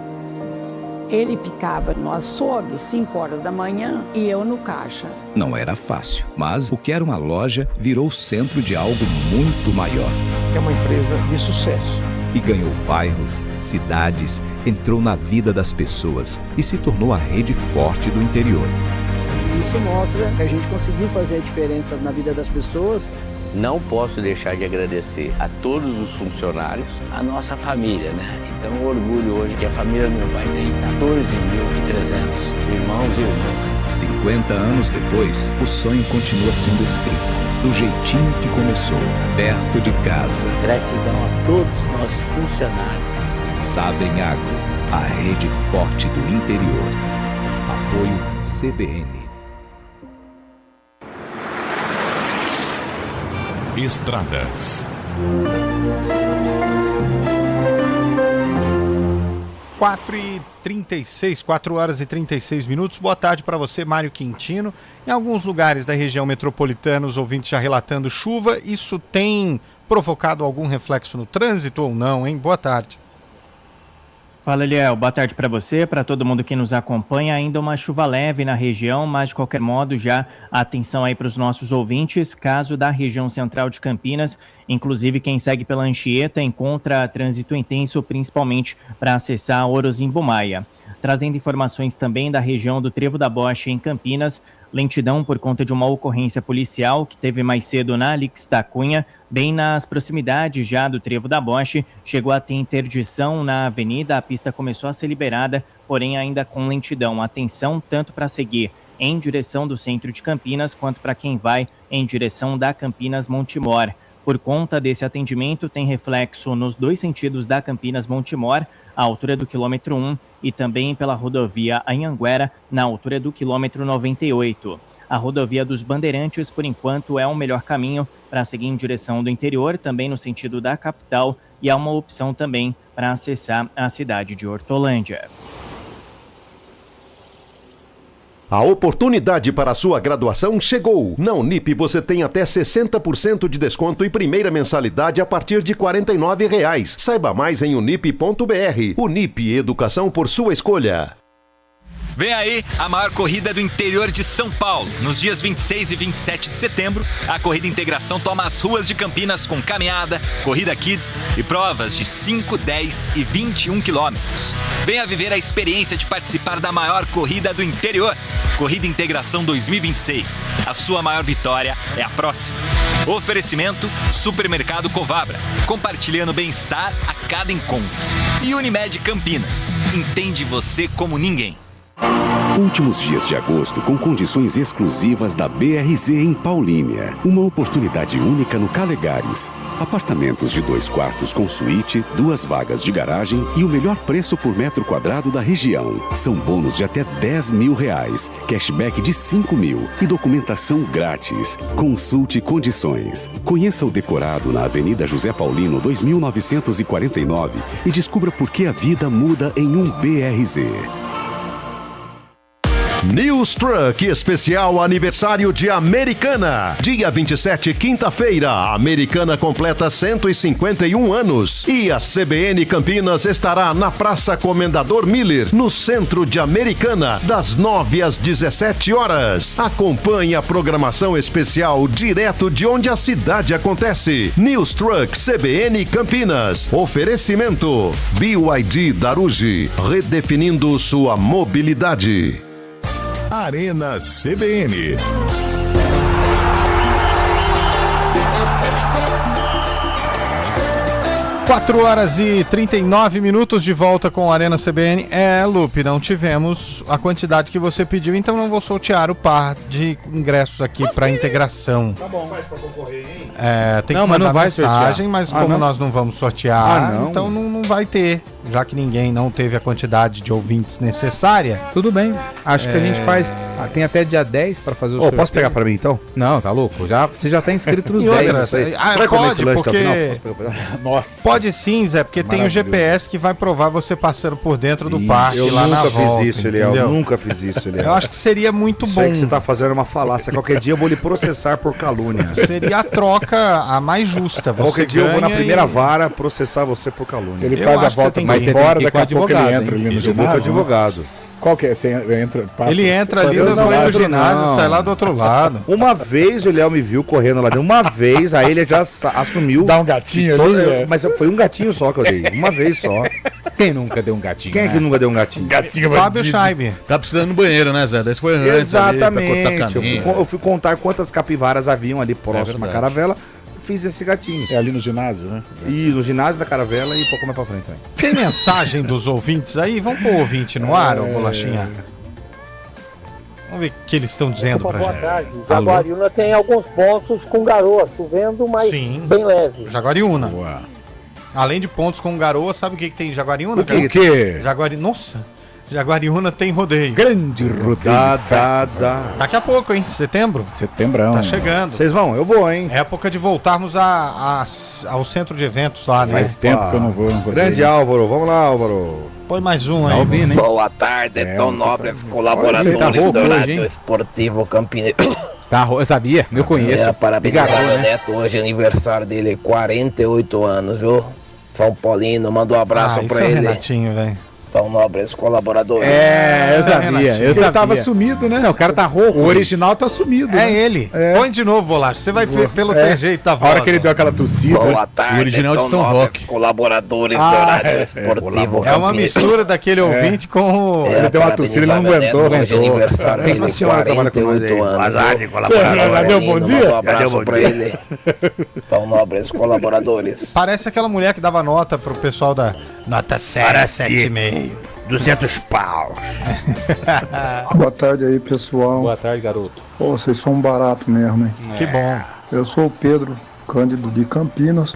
Ele ficava no açougue 5 horas da manhã e eu no caixa. Não era fácil, mas o que era uma loja virou centro de algo muito maior. É uma empresa de sucesso. E ganhou bairros, cidades, entrou na vida das pessoas e se tornou a rede forte do interior. Isso mostra que a gente conseguiu fazer a diferença na vida das pessoas. Não posso deixar de agradecer a todos os funcionários, a nossa família, né? Então, o orgulho hoje que a família do meu pai tem 14.300 irmãos e irmãs. 50 anos depois, o sonho continua sendo escrito, do jeitinho que começou, perto de casa. Gratidão a todos os nossos funcionários. Savenhago, a rede forte do interior. Apoio CBN. Estradas. 4h36, 4 horas e 36 minutos. Boa tarde para você, Mário Quintino. Em alguns lugares da região metropolitana, os ouvintes já relatando chuva. Isso tem provocado algum reflexo no trânsito ou não, hein? Boa tarde. Fala, Eliel. Boa tarde para você, para todo mundo que nos acompanha. Ainda uma chuva leve na região, mas de qualquer modo já atenção aí para os nossos ouvintes. Caso da região central de Campinas, inclusive quem segue pela Anchieta encontra trânsito intenso, principalmente para acessar Orozimbo-Maia. Trazendo informações também da região do Trevo da Bocha em Campinas, lentidão por conta de uma ocorrência policial que teve mais cedo na Alix da Cunha, bem nas proximidades já do Trevo da Bocha. Chegou a ter interdição na avenida, a pista começou a ser liberada, porém ainda com lentidão. Atenção tanto para seguir em direção do centro de Campinas, quanto para quem vai em direção da Campinas Montemor. Por conta desse atendimento, tem reflexo nos dois sentidos da Campinas Montemor, à altura do quilômetro 1, e também pela rodovia Anhanguera, na altura do quilômetro 98. A rodovia dos Bandeirantes, por enquanto, é o melhor caminho para seguir em direção do interior, também no sentido da capital, e há uma opção também para acessar a cidade de Hortolândia. A oportunidade para a sua graduação chegou. Na Unip você tem até 60% de desconto e primeira mensalidade a partir de R$ 49,00. Saiba mais em unip.br. Unip, educação por sua escolha. Vem aí a maior corrida do interior de São Paulo. Nos dias 26 e 27 de setembro, a Corrida Integração toma as ruas de Campinas com caminhada, corrida kids e provas de 5, 10 e 21 quilômetros. Venha viver a experiência de participar da maior corrida do interior. Corrida Integração 2026. A sua maior vitória é a próxima. Oferecimento Supermercado Covabra. Compartilhando bem-estar a cada encontro. E Unimed Campinas. Entende você como ninguém. Últimos dias de agosto com condições exclusivas da BRZ em Paulínia. Uma oportunidade única no Calegares. Apartamentos de 2 quartos com suíte, 2 vagas de garagem e o melhor preço por metro quadrado da região. São bônus de até R$10.000, cashback de 5.000 e documentação grátis. Consulte condições. Conheça o decorado na Avenida José Paulino 2949 e descubra por que a vida muda em um BRZ. News Truck especial aniversário de Americana. Dia 27, quinta-feira, a Americana completa 151 anos. E a CBN Campinas estará na Praça Comendador Miller, no centro de Americana, das 9 às 17 horas. Acompanhe a programação especial direto de onde a cidade acontece. News Truck CBN Campinas. Oferecimento BYD Darugi, redefinindo sua mobilidade. Arena CBN. 4h39 de volta com a Arena CBN. Lupe, não tivemos a quantidade que você pediu, então não vou sortear o par de ingressos aqui para integração. Tá bom. Faz pra concorrer, hein? Tem que mandar mensagem, mas como nós não vamos sortear, então não vai ter. Já que ninguém não teve a quantidade de ouvintes necessária. Tudo bem. Acho que a gente faz. Tem até dia 10 para fazer o sorteio. Posso pegar para mim então? Não, tá louco. Você já tá inscrito nos 10. Pode, porque. Nossa. Pode sim, Zé, porque tem o GPS que vai provar você passando por dentro do parque lá na volta. Eu nunca fiz isso, Eliel. Eu acho que seria muito bom. Sei que você tá fazendo uma falácia. Qualquer dia eu vou lhe processar por calúnia. Seria a troca a mais justa. Qualquer dia eu vou na primeira vara processar você por calúnia. Ele faz a volta mais fora, daqui a pouco ele entra ali no ginásio. Eu vou com advogado. Qual que é? Você entra, ele entra ali no ginásio e sai lá do outro lado. Uma vez o Léo me viu correndo lá dentro. Uma vez, aí ele já assumiu. Dá um gatinho ali. Mas foi um gatinho só que eu dei. Uma vez só. Quem nunca deu um gatinho? Quem é que nunca deu um gatinho? Gatinho Fábio Scheibe. Tá precisando no banheiro, né, Zé? Daí foi antes. Exatamente. Eu fui contar quantas capivaras haviam ali próximo à caravela. Fiz esse gatinho. É ali no ginásio, né? E no ginásio da caravela e um pouco mais pra frente também. Tem mensagem dos ouvintes aí? Vamos pôr o ouvinte no ar, ô Bolachinha? Vamos ver o que eles estão dizendo pra gente. Boa tarde. Jaguariúna tem alguns pontos com garoa, chovendo, mas bem leve. Jaguariúna. Boa. Além de pontos com garoa, sabe o que tem em Jaguariúna? O quê? Nossa! Jaguariúna tem rodeio. Grande rodeio. Daqui a pouco, hein? Setembro. Setembrão. Tá chegando. Vocês vão? Eu vou, hein? Época de voltarmos ao centro de eventos lá, né? Faz tempo que eu não vou. Grande Álvaro. Vamos lá, Álvaro. Põe mais um aí. Ouvindo, hein? Boa tarde, Tom Nobres, colaboradores do Rádio Esportivo Campinense. Eu sabia, eu conheço. Parabenizar meu neto, hoje é aniversário dele, 48 anos, viu? São Paulino, manda um abraço pra ele. Renatinho, velho. São nobres colaboradores. Eu sabia. Ele tava sumido, né? Não, o cara tá rouco. O original tá sumido. É ele. Põe de novo, Bolacha. Você vai ver pelo trejeito da voz. A hora que ele deu aquela tossida. Boa tarde, o original de São Roque. Colaboradores do Rádio Esportivo. É uma mistura daquele ouvinte com o... Ele deu uma tossida e não aguentou. Aniversário Tem uma senhora que trabalha com nós aí. Boa tarde, colaborador. Já deu bom dia? Um abraço pra ele. São nobres colaboradores. Parece aquela mulher que dava nota pro pessoal da nota 7,5. 200 paus. Boa tarde aí, pessoal. Boa tarde, garoto. Pô, vocês são barato mesmo, hein? Que bom. Eu sou o Pedro Cândido de Campinas.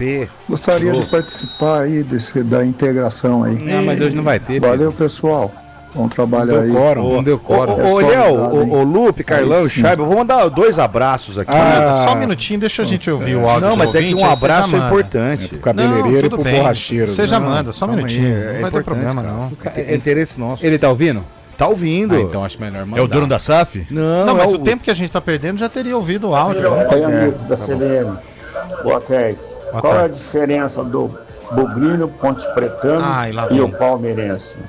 Gostaria de participar aí da integração aí. Não, mas hoje não vai ter. Valeu, pessoal. Bom trabalho aí. Não deu coro. Ô, Léo, o Lupe, Carlão, o Scheibe, eu vou mandar 2 abraços aqui. Só um minutinho, deixa a gente ouvir o áudio. Não, mas é que um abraço é importante. Pro cabeleireiro e pro borracheiro. Você já manda, só um minutinho. Não vai ter problema, não. É interesse nosso. Ele tá ouvindo? Tá ouvindo. Então acho melhor mandar. É o dono da SAF? Não, mas o tempo que a gente tá perdendo já teria ouvido o áudio. Oi, amigos da CBN. Boa tarde. Qual é a diferença do Bugrilho, Ponte Pretano e o Palmeirense?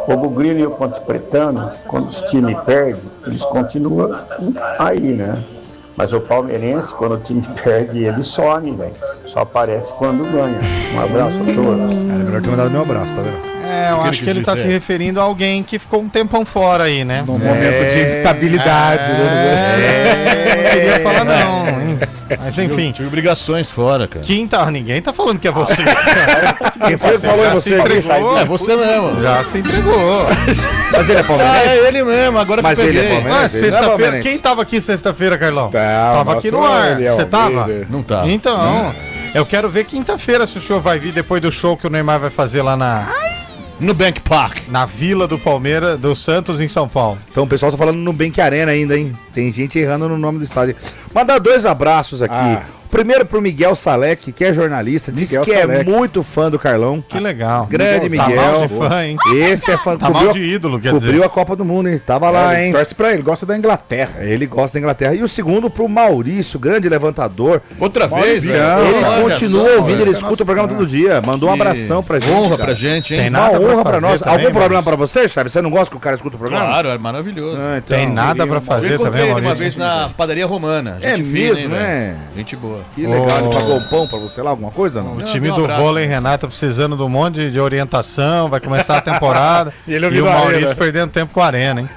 O Bugrilho e o Ponte Pretano, quando os times perdem, eles continuam aí, né? Mas o Palmeirense, quando o time perde, ele some, velho. Só aparece quando ganha. Um abraço a todos. É melhor ter mandado meu abraço, tá vendo? Eu acho que ele tá se referindo a alguém que ficou um tempão fora aí, né? Num momento de instabilidade. Não queria falar não, hein? Mas enfim. Tive obrigações fora, cara. Ninguém tá falando que é você. Quem foi que falou é você? É você mesmo. Já se entregou. Mas ele é palmeirense? Ah, é ele mesmo, agora Mas que eu ele é peguei. palmeirense? Sexta-feira. Quem tava aqui sexta-feira, Carlão? Tava aqui no ar. Você tava? Não tava. Então, eu quero ver quinta-feira se o senhor vai vir depois do show que o Neymar vai fazer lá no Bank Park. Na Vila do Palmeiras, do Santos, em São Paulo. Então o pessoal tá falando no Bank Arena ainda, hein? Tem gente errando no nome do estádio. Mandar 2 abraços aqui. Primeiro pro Miguel Salek, que é jornalista, diz que é muito fã do Carlão. Que legal. Grande Miguel. Tá mal de fã, hein? Esse é fã. Tá mal de ídolo, quer dizer. Cobriu a Copa do Mundo, hein? Tava lá, hein? Torce pra ele, gosta da Inglaterra. Ele gosta da Inglaterra. E o segundo pro Maurício, grande levantador. Outra vez? Ele continua ouvindo, ele escuta o programa todo dia. Mandou um abração pra gente. Honra pra gente, hein? Tem nada uma honra pra nós. Algum problema pra você, sabe? Você não gosta que o cara escuta o programa? Claro, é maravilhoso. Então, tem nada pra fazer também, Maurício. Uma vez na padaria romana. Gente mesmo, né? Gente boa. Que legal. Ele pagou um pão pra você lá, alguma coisa? Não? O time do vôlei, Renato, precisando de um monte de orientação. Vai começar a temporada. E o Maurício perdendo tempo com a Arena, hein?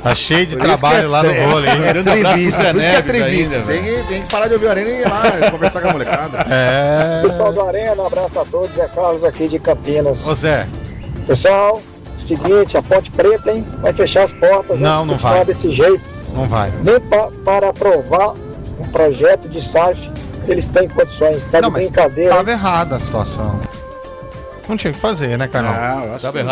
Tá cheio de trabalho lá no vôlei, hein? Por isso que é trevice. Tem que parar de ouvir a Arena e ir lá conversar com a molecada. Pessoal do Arena, um abraço a todos. É Carlos aqui de Campinas. Ô Zé. Pessoal, seguinte, a Ponte Preta, hein? Vai fechar as portas. Não vai. Desse jeito. Não vai. Nem para aprovar um projeto de SAF, eles têm condições. Tá de brincadeira. Tava errada a situação. Não tinha o que fazer, né, Carlão? eu acho que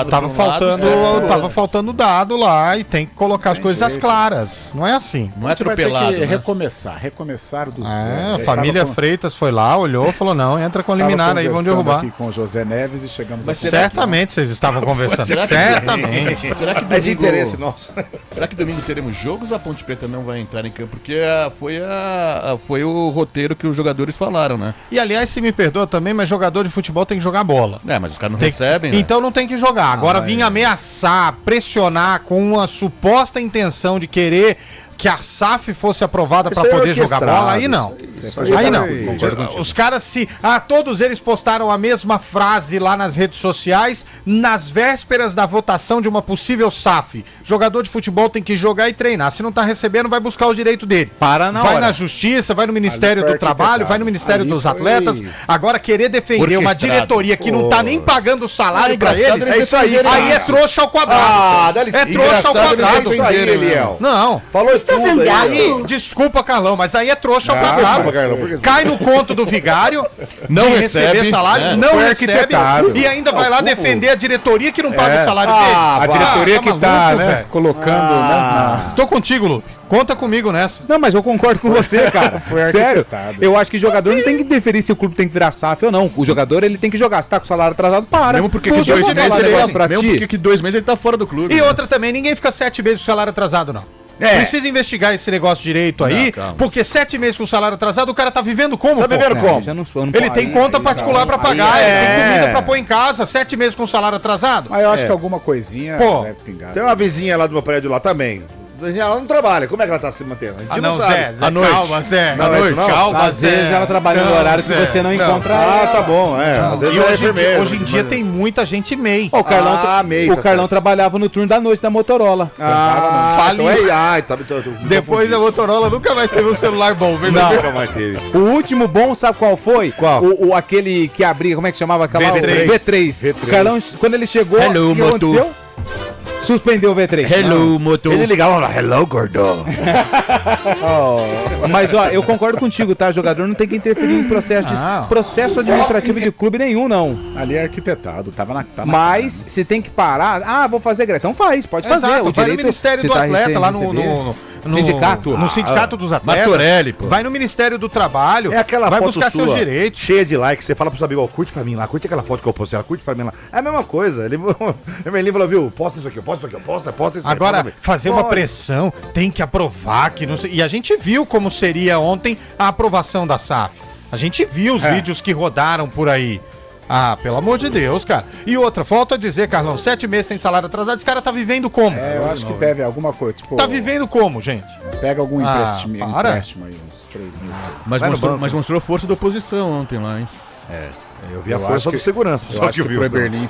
Tava faltando dado lá e tem que colocar as coisas claras. Não é assim. Não é atropelado. Tem que recomeçar do zero. A família Freitas foi lá, olhou, falou: não, entra com liminar aí, vão derrubar. Aqui com o José Neves e chegamos Mas certamente vocês estavam conversando. Certamente. Será que é de interesse nosso. Será que domingo teremos jogos? A Ponte Preta não vai entrar em campo? Porque foi o roteiro que os jogadores falaram, né? E aliás, se me perdoa também, mas jogador de futebol tem que jogar bola. Mas os caras não recebem, né? Então não tem que jogar. Agora vir ameaçar, pressionar com uma suposta intenção de querer que a SAF fosse aprovada para poder jogar bola, aí não. Aí não. Os caras todos eles postaram a mesma frase lá nas redes sociais nas vésperas da votação de uma possível SAF. Jogador de futebol tem que jogar e treinar. Se não tá recebendo, vai buscar o direito dele. Vai na justiça, vai no Ministério do Trabalho, vai no Ministério dos Atletas. Agora querer defender uma diretoria que não tá nem pagando o salário para eles, é isso aí. Aí é trouxa ao quadrado. Dá licença. É trouxa ao quadrado. Isso aí, Eliel. Não. Falou isso tudo aí. Desculpa, Carlão, mas aí é trouxa ao quadrado. Cai no conto do vigário, não receber salário, não recebe e ainda vai lá defender a diretoria que não paga o salário deles. A diretoria que tá, né, colocando... Tô contigo, Lu. Conta comigo nessa. Não, mas eu concordo com você, cara. Sério. Eu acho que jogador não tem que deferir se o clube tem que virar SAF ou não. O jogador, ele tem que jogar. Se tá com o salário atrasado, para. Mesmo porque que 2 meses ele tá fora do clube. E outra também, ninguém fica 7 meses com o salário atrasado, não. Precisa investigar esse negócio direito aí, porque 7 meses com o salário atrasado, o cara tá vivendo como? Tá vivendo como? Ele tem conta particular pra pagar, ele tem comida pra pôr em casa, 7 meses com o salário atrasado. Mas eu acho que alguma coisinha deve pingar. Tem uma vizinha lá do meu prédio lá também. Ela não trabalha, como é que ela tá se mantendo? A gente não sabe. Zé, calma, Zé. Calma, às vezes ela trabalha no horário que você não encontra ela. Tá bom, às vezes ela é enfermeira. Hoje em dia tem muita gente MEI. O Carlão trabalhava no turno da noite da Motorola. Depois da Motorola nunca mais teve um celular bom, verdade? Nunca mais teve. O último bom, sabe qual foi? Qual? Aquele que abria, como é que chamava aquela? V3. O Carlão, quando ele chegou, o que aconteceu? Suspendeu o V3. Hello, motor. Ele ligava lá, hello, gordo. Mas, ó, eu concordo contigo, tá? O jogador não tem que interferir em processo administrativo de clube nenhum, não. Ali é arquitetado, mas se tem que parar, vou fazer greve. Então pode fazer. O vai no Ministério do Atleta, lá no sindicato. No sindicato dos atletas. Martorelli, pô. Vai no Ministério do Trabalho. É aquela vai foto buscar seus direitos. Cheia de likes. Você fala pro seu amigo, curte pra mim lá, curte aquela foto que eu postei, ela curte pra mim lá. É a mesma coisa. Ele falou, viu, posta isso aqui, posta isso aqui. Agora, fazer uma pressão, tem que aprovar, que não sei. E a gente viu como seria ontem a aprovação da SAF. A gente viu os vídeos que rodaram por aí. Pelo amor de Deus, cara. E outra, falta a dizer, Carlão, 7 meses sem salário atrasado, esse cara tá vivendo como? Eu acho que deve alguma coisa, tipo... Tá vivendo como, gente? Pega algum empréstimo aí, uns 3 mil. Mas mostrou força da oposição ontem lá, hein? Eu vi a força do segurança. Eu acho que o Eberlin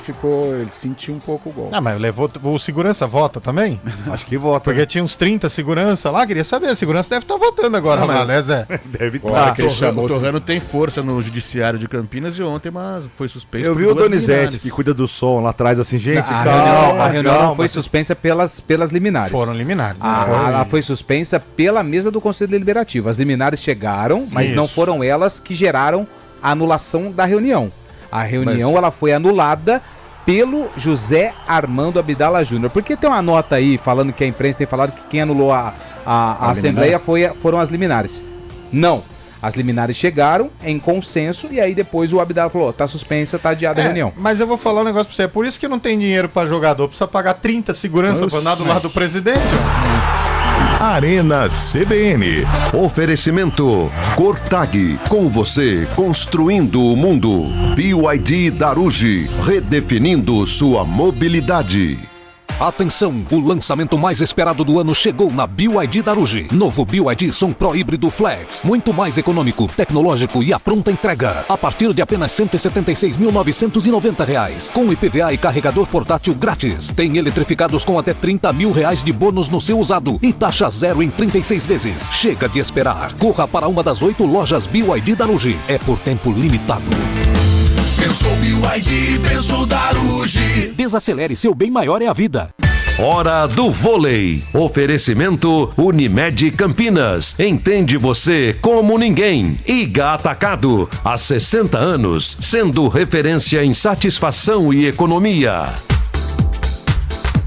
ele sentiu um pouco o gol. Mas levou o segurança vota também? Acho que vota. Porque tinha uns 30 segurança lá, queria saber, a segurança deve estar votando agora lá, né, Zé? Deve estar. O Torrano tem força no judiciário de Campinas e ontem foi suspenso. Eu vi o Donizete, que cuida do som lá atrás, assim, gente, a reunião não foi suspensa pelas liminares. Foram liminares. Ela foi suspensa pela mesa do Conselho Deliberativo. As liminares chegaram, mas não foram elas que geraram a anulação da reunião. A reunião ela foi anulada pelo José Armando Abdala Júnior. Porque tem uma nota aí falando que a imprensa tem falado que quem anulou a Assembleia foram as liminares. Não. As liminares chegaram em consenso e aí depois o Abdala falou, tá suspensa, tá adiada a reunião. Mas eu vou falar um negócio pra você, é por isso que não tem dinheiro pra jogador, precisa pagar 30 segurança pra andar do lado do presidente. Arena CBN. Oferecimento Cortag. Com você, construindo o mundo. BYD Darugi. Redefinindo sua mobilidade. Atenção, o lançamento mais esperado do ano chegou na BYD Darugi. Novo BYD Som Pro Híbrido Flex. Muito mais econômico, tecnológico e a pronta entrega. A partir de apenas R$ 176.990. Com IPVA e carregador portátil grátis. Tem eletrificados com até R$30 mil de bônus no seu usado. E taxa zero em 36 vezes. Chega de esperar. Corra para uma das 8 lojas BYD Darugi. É por tempo limitado. Pensou BYD, pensou Darugi. Desacelere, seu bem maior é a vida. Hora do vôlei. Oferecimento Unimed Campinas. Entende você como ninguém. Iga Atacado. Há 60 anos, sendo referência em satisfação e economia.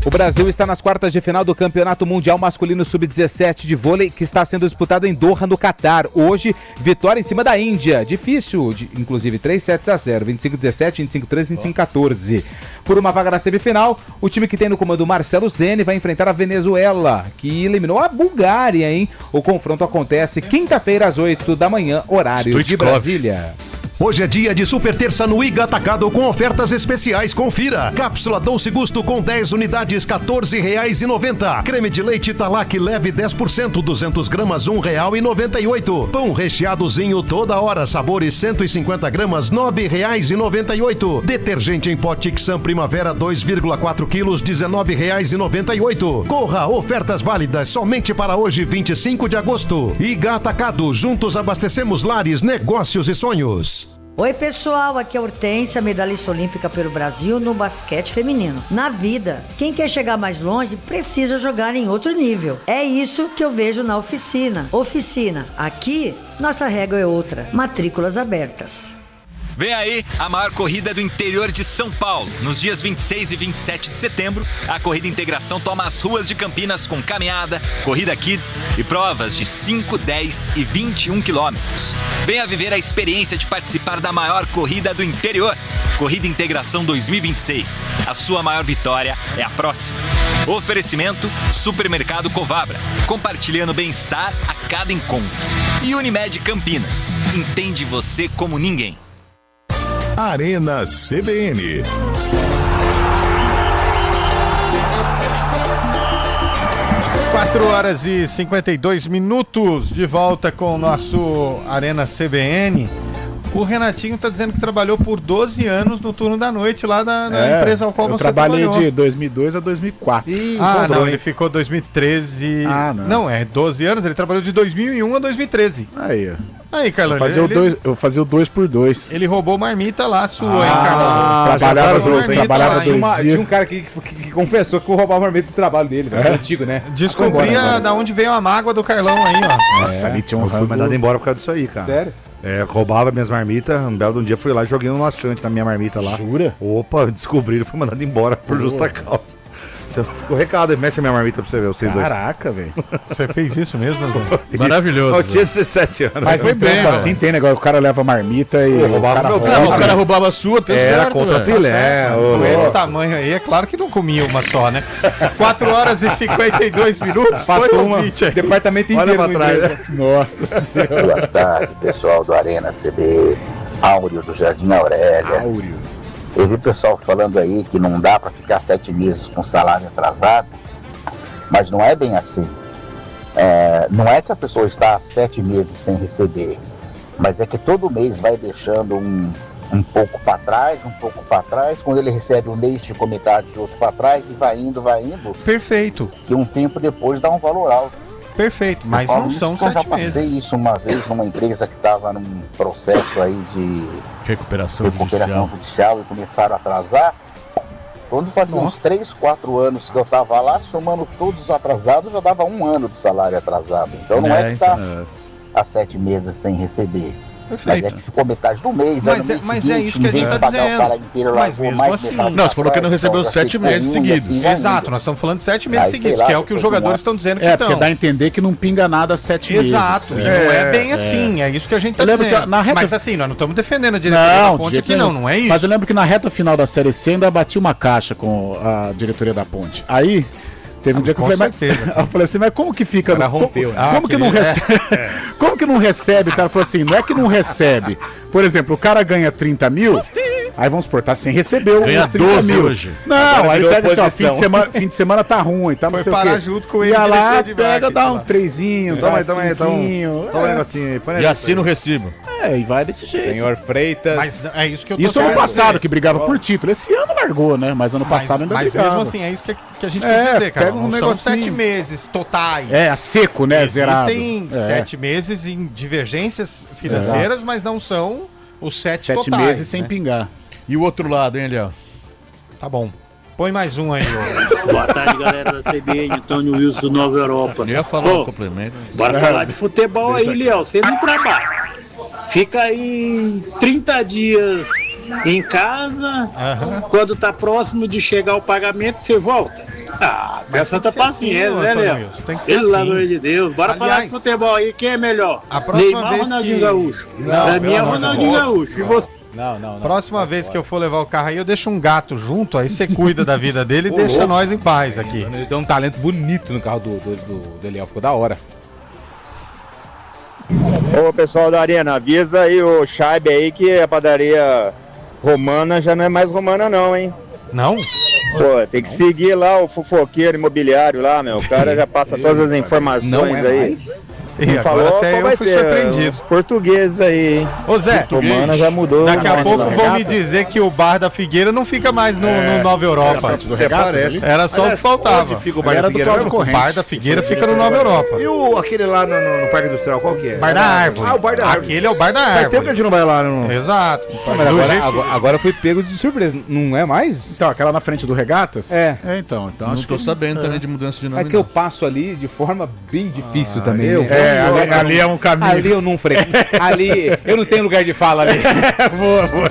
O Brasil está nas quartas de final do Campeonato Mundial Masculino Sub-17 de vôlei, que está sendo disputado em Doha, no Catar. Hoje, vitória em cima da Índia. Difícil, inclusive 3-7-0, 25-17, 25-13, 25-14. Por uma vaga na semifinal, o time que tem no comando Marcelo Zene vai enfrentar a Venezuela, que eliminou a Bulgária, hein? O confronto acontece quinta-feira às 8 da manhã, horário de Brasília. Hoje é dia de super terça no Iga Atacado com ofertas especiais. Confira. Cápsula Doce Gusto com 10 unidades, R$ 14,90. Creme de leite Italac leve 10%, 200 gramas, R$ 1,98. Pão recheadozinho toda hora, sabores 150 gramas, R$ 9,98. Detergente em pó Tixan Primavera 2,4 quilos, R$ 19,98. Corra, ofertas válidas somente para hoje, 25 de agosto. Iga Atacado, juntos abastecemos lares, negócios e sonhos. Oi pessoal, aqui é a Hortência, medalhista olímpica pelo Brasil no basquete feminino. Na vida, quem quer chegar mais longe precisa jogar em outro nível. É isso que eu vejo na oficina. Oficina, aqui nossa regra é outra. Matrículas abertas. Vem aí a maior corrida do interior de São Paulo. Nos dias 26 e 27 de setembro, a Corrida Integração toma as ruas de Campinas com caminhada, corrida kids e provas de 5, 10 e 21 quilômetros. Venha viver a experiência de participar da maior corrida do interior. Corrida Integração 2026. A sua maior vitória é a próxima. Oferecimento Supermercado Covabra. Compartilhando bem-estar a cada encontro. E Unimed Campinas. Entende você como ninguém. Arena CBN. Quatro horas e 52 minutos de volta com o nosso Arena CBN. O Renatinho tá dizendo que trabalhou por 12 anos no turno da noite lá da empresa ao qual você trabalhei trabalhou. de 2002 a 2004. Não, ele ficou 2013. Não, 12 anos, ele trabalhou de 2001 a 2013. Aí, Carlão. Eu fazia o 2x2. Ele roubou marmita lá, sua, hein, Carlão? Trabalhava tinha um cara que confessou que roubava marmita do trabalho dele, antigo, né? Descobria da onde veio a mágoa do Carlão aí, ó. Nossa, ali tinha fui mandado embora por causa disso aí, cara. Sério? Roubava minhas marmitas, um belo de um dia fui lá e joguei um laxante na minha marmita lá. Jura? Opa, descobriram, fui mandado embora por justa causa. Então, ficou o recado, mexe a minha marmita pra você ver, vocês dois. Caraca, velho. Você fez isso mesmo, Zé? Maravilhoso. Eu tinha 17 anos. Mas foi bem, assim tem negócio, o cara leva marmita e o cara roubava a sua, tem certo. Era contra filé. Com esse tamanho aí, é claro que não comia uma só, né? 4 horas e 52 minutos, foi o departamento inteiro. Olha pra trás. Nossa Senhora. Boa tarde, pessoal do Arena CB, Áureo do Jardim Aurélia. Eu vi o pessoal falando aí que não dá para ficar 7 meses com salário atrasado, mas não é bem assim. Não é que a pessoa está 7 meses sem receber, mas é que todo mês vai deixando um pouco para trás, quando ele recebe um mês ficou metade de outro para trás e vai indo. Perfeito. Que um tempo depois dá um valor alto. Perfeito, mas não são 7 meses. Eu já passei isso uma vez numa empresa que estava num processo aí de recuperação judicial e começaram a atrasar. Quando fazia uns 3, 4 anos que eu estava lá, somando todos os atrasados, já dava 1 ano de salário atrasado. Então não é que tá há 7 meses sem receber. Perfeito. Mas é que ficou metade do mês. Mas é isso que a gente está dizendo. Mas mesmo assim. Não, você falou que não recebeu 7 meses seguidos. Exato, nós estamos falando de 7 meses seguidos, que é o que os jogadores estão dizendo que estão. Porque dá a entender que não pinga nada 7 meses. Exato, e não é bem assim, é isso que a gente está dizendo. Mas assim, nós não estamos defendendo a diretoria da Ponte aqui não é isso. Mas eu lembro que na reta final da Série C ainda bati uma caixa com a diretoria da Ponte. Aí... Teve um dia que eu falei, eu falei assim, mas como que fica... Como que não recebe? Como que não recebe? O cara falou assim, não é que não recebe. Por exemplo, o cara ganha 30 mil, aí vamos supor, tá sem receber os 30 mil. Hoje. Não, agora aí pega assim, ó, fim de semana tá ruim, tá? Foi parar junto com ele. Ia lá, pega, dá um 3zinho, toma um negocinho aí. E assina o recibo. E vai desse jeito. Senhor Freitas. Mas é isso que eu tô Isso ano passado, que brigava por título. Esse ano largou, né? Mas ano passado ainda brigava. Mas mesmo assim, é isso que a gente quer dizer, cara. Não são 7 meses totais. Seco, né? Zerado. Existem 7 meses em divergências financeiras, mas não são os 7 totais. 7 meses sem pingar. E o outro lado, hein, Léo? Tá bom. Põe mais um aí, Boa tarde, galera da CBN, Antônio Wilson do Nova Europa. Eu ia falar um complemento. Bora falar de futebol aí, Léo. Você não trabalha. Fica aí 30 dias em casa, quando tá próximo de chegar o pagamento, você volta. Tenha santa paciência, né, Léo? Pelo amor de Deus. Bora falar de futebol aí, quem é melhor? Neymar ou Ronaldinho Gaúcho? Pra mim é Ronaldinho Gaúcho. E você? Próxima vez que eu for levar o carro aí, eu deixo um gato junto, aí você cuida da vida dele e deixa nós em paz aqui. Eles dão um talento bonito no carro do Eliel, ficou da hora. Ô pessoal da Arena, avisa aí o Chaibe aí que a padaria romana já não é mais romana não, hein? Não? Pô, tem que seguir lá o fofoqueiro imobiliário lá, meu. O cara já passa todas as informações aí. E agora até eu fui surpreendido. Os portugueses aí, hein? Ô Zé, Romana já mudou. Daqui a pouco vão me dizer que o bar da Figueira não fica mais no Nova Europa. Era só o que faltava. Onde fica o bar da Figueira? O bar da Figueira fica no Nova Europa. E aquele lá no Parque Industrial, qual que é? Bar da Árvore. O Bar da Árvore. Aquele é o Bar da Árvore. Faz tempo que a gente não vai lá, não. Exato. Agora eu fui pego de surpresa, não é mais? Então, aquela na frente do Regatas? Então não acho que tô sabendo também de mudança de nome. É que eu passo ali de forma bem difícil também. Ali é um caminho. Ali eu não frequento. Ali eu não tenho lugar de fala ali.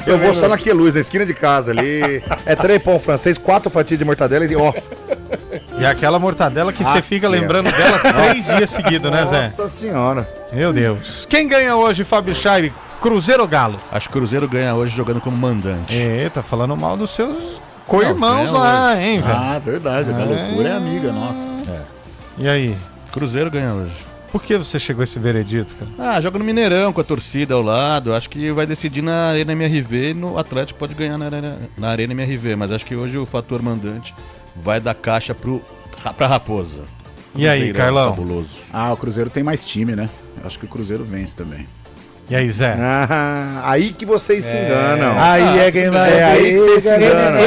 Eu vou só naquele luz, na esquina de casa ali. É 3 pão francês, 4 fatias de mortadela e E aquela mortadela que você fica lembrando dela 3 dias seguidos, né, Zé? Nossa senhora. Meu Deus. Quem ganha hoje, Fábio Chaibe? Cruzeiro ou Galo? Acho que o Cruzeiro ganha hoje jogando como mandante. Tá falando mal dos seus co-irmãos lá, hein, velho? Verdade. A loucura é amiga nossa. E aí? Cruzeiro ganha hoje. Por que você chegou a esse veredito, cara? Joga no Mineirão com a torcida ao lado. Acho que vai decidir na Arena MRV. No Atlético pode ganhar na Arena MRV. Mas acho que hoje o fator mandante vai dar caixa pra Raposa. E aí, Carlão? Fabuloso. O Cruzeiro tem mais time, né? Acho que o Cruzeiro vence também. E aí, Zé? Aí que vocês se enganam. Aí é quem vai. Aí que vocês se enganam.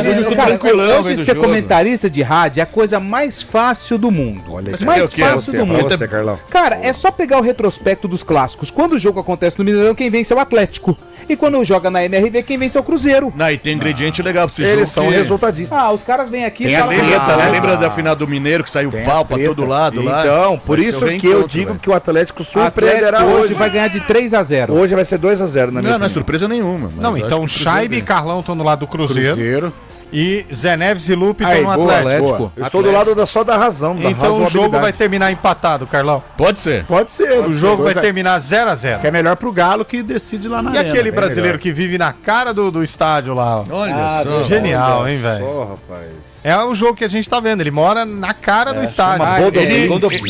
Hoje ser comentarista de rádio é a coisa mais fácil do mundo. Olha, mais fácil do mundo. Você, Carlão. Cara, é só pegar o retrospecto dos clássicos. Quando o jogo acontece no Mineirão, quem vence é o Atlético. E quando joga na MRV, quem vence é o Cruzeiro. E tem ingrediente legal pra vocês. Eles são resultadistas. Os caras vêm aqui e Você lembra da final do Mineiro que saiu pau pra todo lado lá? Então, por isso que eu digo que o Atlético surpreenderá hoje. Vai ganhar de 3-0. Hoje vai ser 2-0 na minha Não é surpresa nenhuma. Não, então Chaibe e Carlão estão do lado do Cruzeiro. E Zé Neves e Lupe estão no Atlético. Eu estou do lado só da razão. Então o jogo vai terminar empatado, Carlão? Pode ser. Pode ser. O jogo vai terminar 0-0. Que é melhor pro Galo que decide lá na arena. E aquele brasileiro que vive na cara do estádio lá? Olha só. Genial, hein, velho? Rapaz. É o jogo que a gente tá vendo. Ele mora na cara do estádio.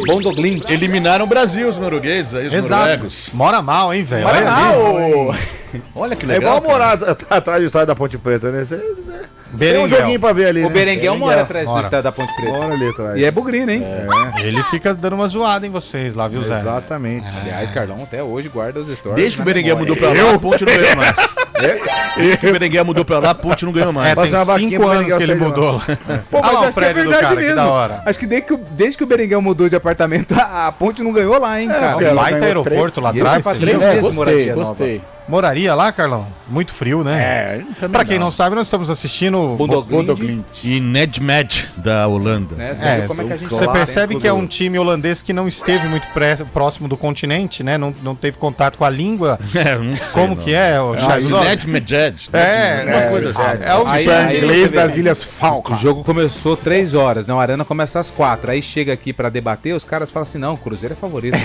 Bondoglint. Eliminaram o Brasil, os noruegueses. Aí, os noruegos. Mora mal, hein, velho? Mora mal. Olha que legal. É igual morar atrás do estádio da Ponte Preta, né? Tem um joguinho pra ver ali. O Berenguel mora atrás do estádio da Ponte Preta. Mora ali atrás. E é bugrino, hein? Ele fica dando uma zoada em vocês lá, viu, Zé? Exatamente. Aliás, Carlão até hoje guarda os stories. Desde que o Berenguel mudou pra lá, a Ponte não veio mais. O Berenguer mudou pra lá, a Ponte não ganhou mais. Tem 5 anos que ele mudou. Pô, Olha lá o acho que é prédio do verdade cara, que mesmo. da hora. Acho que desde que o Berenguel mudou de apartamento, a Ponte não ganhou lá, hein, cara. Um baita aeroporto lá atrás. Gostei. Moraria lá, Carlão? Muito frio, né? Pra quem não sabe, nós estamos assistindo Bodoglind e Nedmed da Holanda. Como é que a gente Você percebe que é um time holandês que não esteve muito próximo do continente, né? Não teve contato com a língua. Não sei, Como que é? O Nedmed. uma coisa assim. É o time inglês das Ilhas Falkland. O jogo começou 3 horas, né? O Arana começa às 4. Aí chega aqui pra debater, os caras falam assim, não, o Cruzeiro é favorito.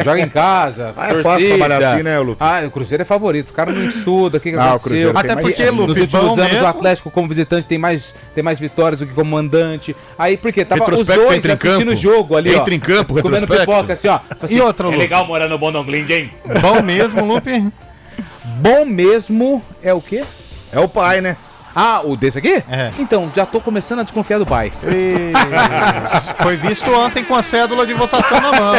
Joga em casa, é fácil trabalhar assim, né, Lupe? O Cruzeiro é favorito. O cara não estuda, o que aconteceu. Até porque, Lupe, nos últimos anos, o Atlético como visitante tem mais vitórias do que como mandante. Aí, por quê? Tava os dois assistindo o jogo ali, entra em campo, comendo pipoca, assim, ó. Assim, e outra, Lupe? legal morar no Bodoglind, hein? Bom mesmo, Lupe? Bom mesmo é o quê? É o pai, né? O desse aqui? Então, já tô começando a desconfiar do pai. Foi visto ontem com a cédula de votação na mão.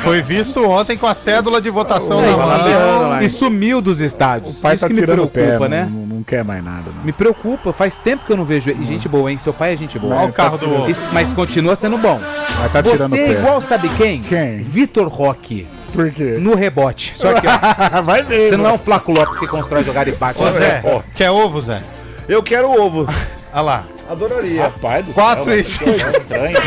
Foi visto ontem com a cédula de votação na mão. E sumiu dos estádios. O pai Isso tá que me tirando preocupa, o pé, né? Não quer mais nada. Não. Me preocupa, faz tempo que eu não vejo. E gente boa, hein? Seu pai é gente boa. Olha o carro do... Mas continua sendo bom. Mas tá tirando o Você pé. é igual, sabe quem? Quem? Vitor Roque. Por quê? No rebote. Só que, ó, vai ver. você não é um Flaco Lopes que constrói jogar e bate. Ô, Zé, quer ovo, Zé? Eu quero ovo. Olha lá. Adoraria. Rapaz do 4 e 5. Estranho.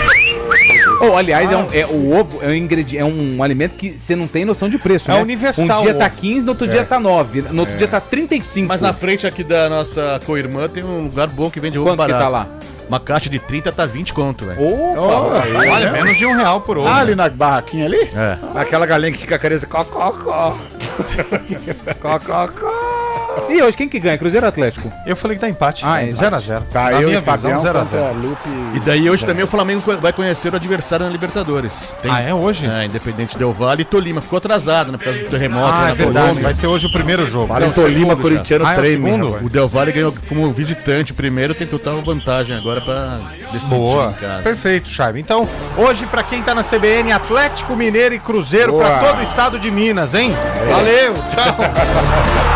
Aliás, o ovo é um ingrediente, é um alimento que você não tem noção de preço, né? universal. Um dia tá 15, no outro dia tá 9, no outro dia tá 35. Mas na frente aqui da nossa co-irmã tem um lugar bom que vende ovo Quanto barato. que tá lá? Uma caixa de 30 tá 20 conto, velho. Olha, menos de R$1 por ovo. Ali na barraquinha ali? Aquela galinha que fica careça. Cococó. E hoje quem que ganha? Cruzeiro ou Atlético? Eu falei que tá empate. 0x0. Tá, Na eu minha e Fabião visão, 0x0. contra Lupe. E daí hoje também o Flamengo vai conhecer o adversário na Libertadores. É hoje? Independente Del Valle e Tolima. Ficou atrasado, né? Por causa do terremoto. É verdade. Vai ser hoje o primeiro jogo. Fala em Tolima, corintiano treme. O Del Valle ganhou como visitante o primeiro, tem total vantagem agora pra decidir. Boa. Perfeito, Chave. Então, hoje, pra quem tá na CBN, Atlético Mineiro e Cruzeiro pra todo o estado de Minas, hein? Valeu, tchau.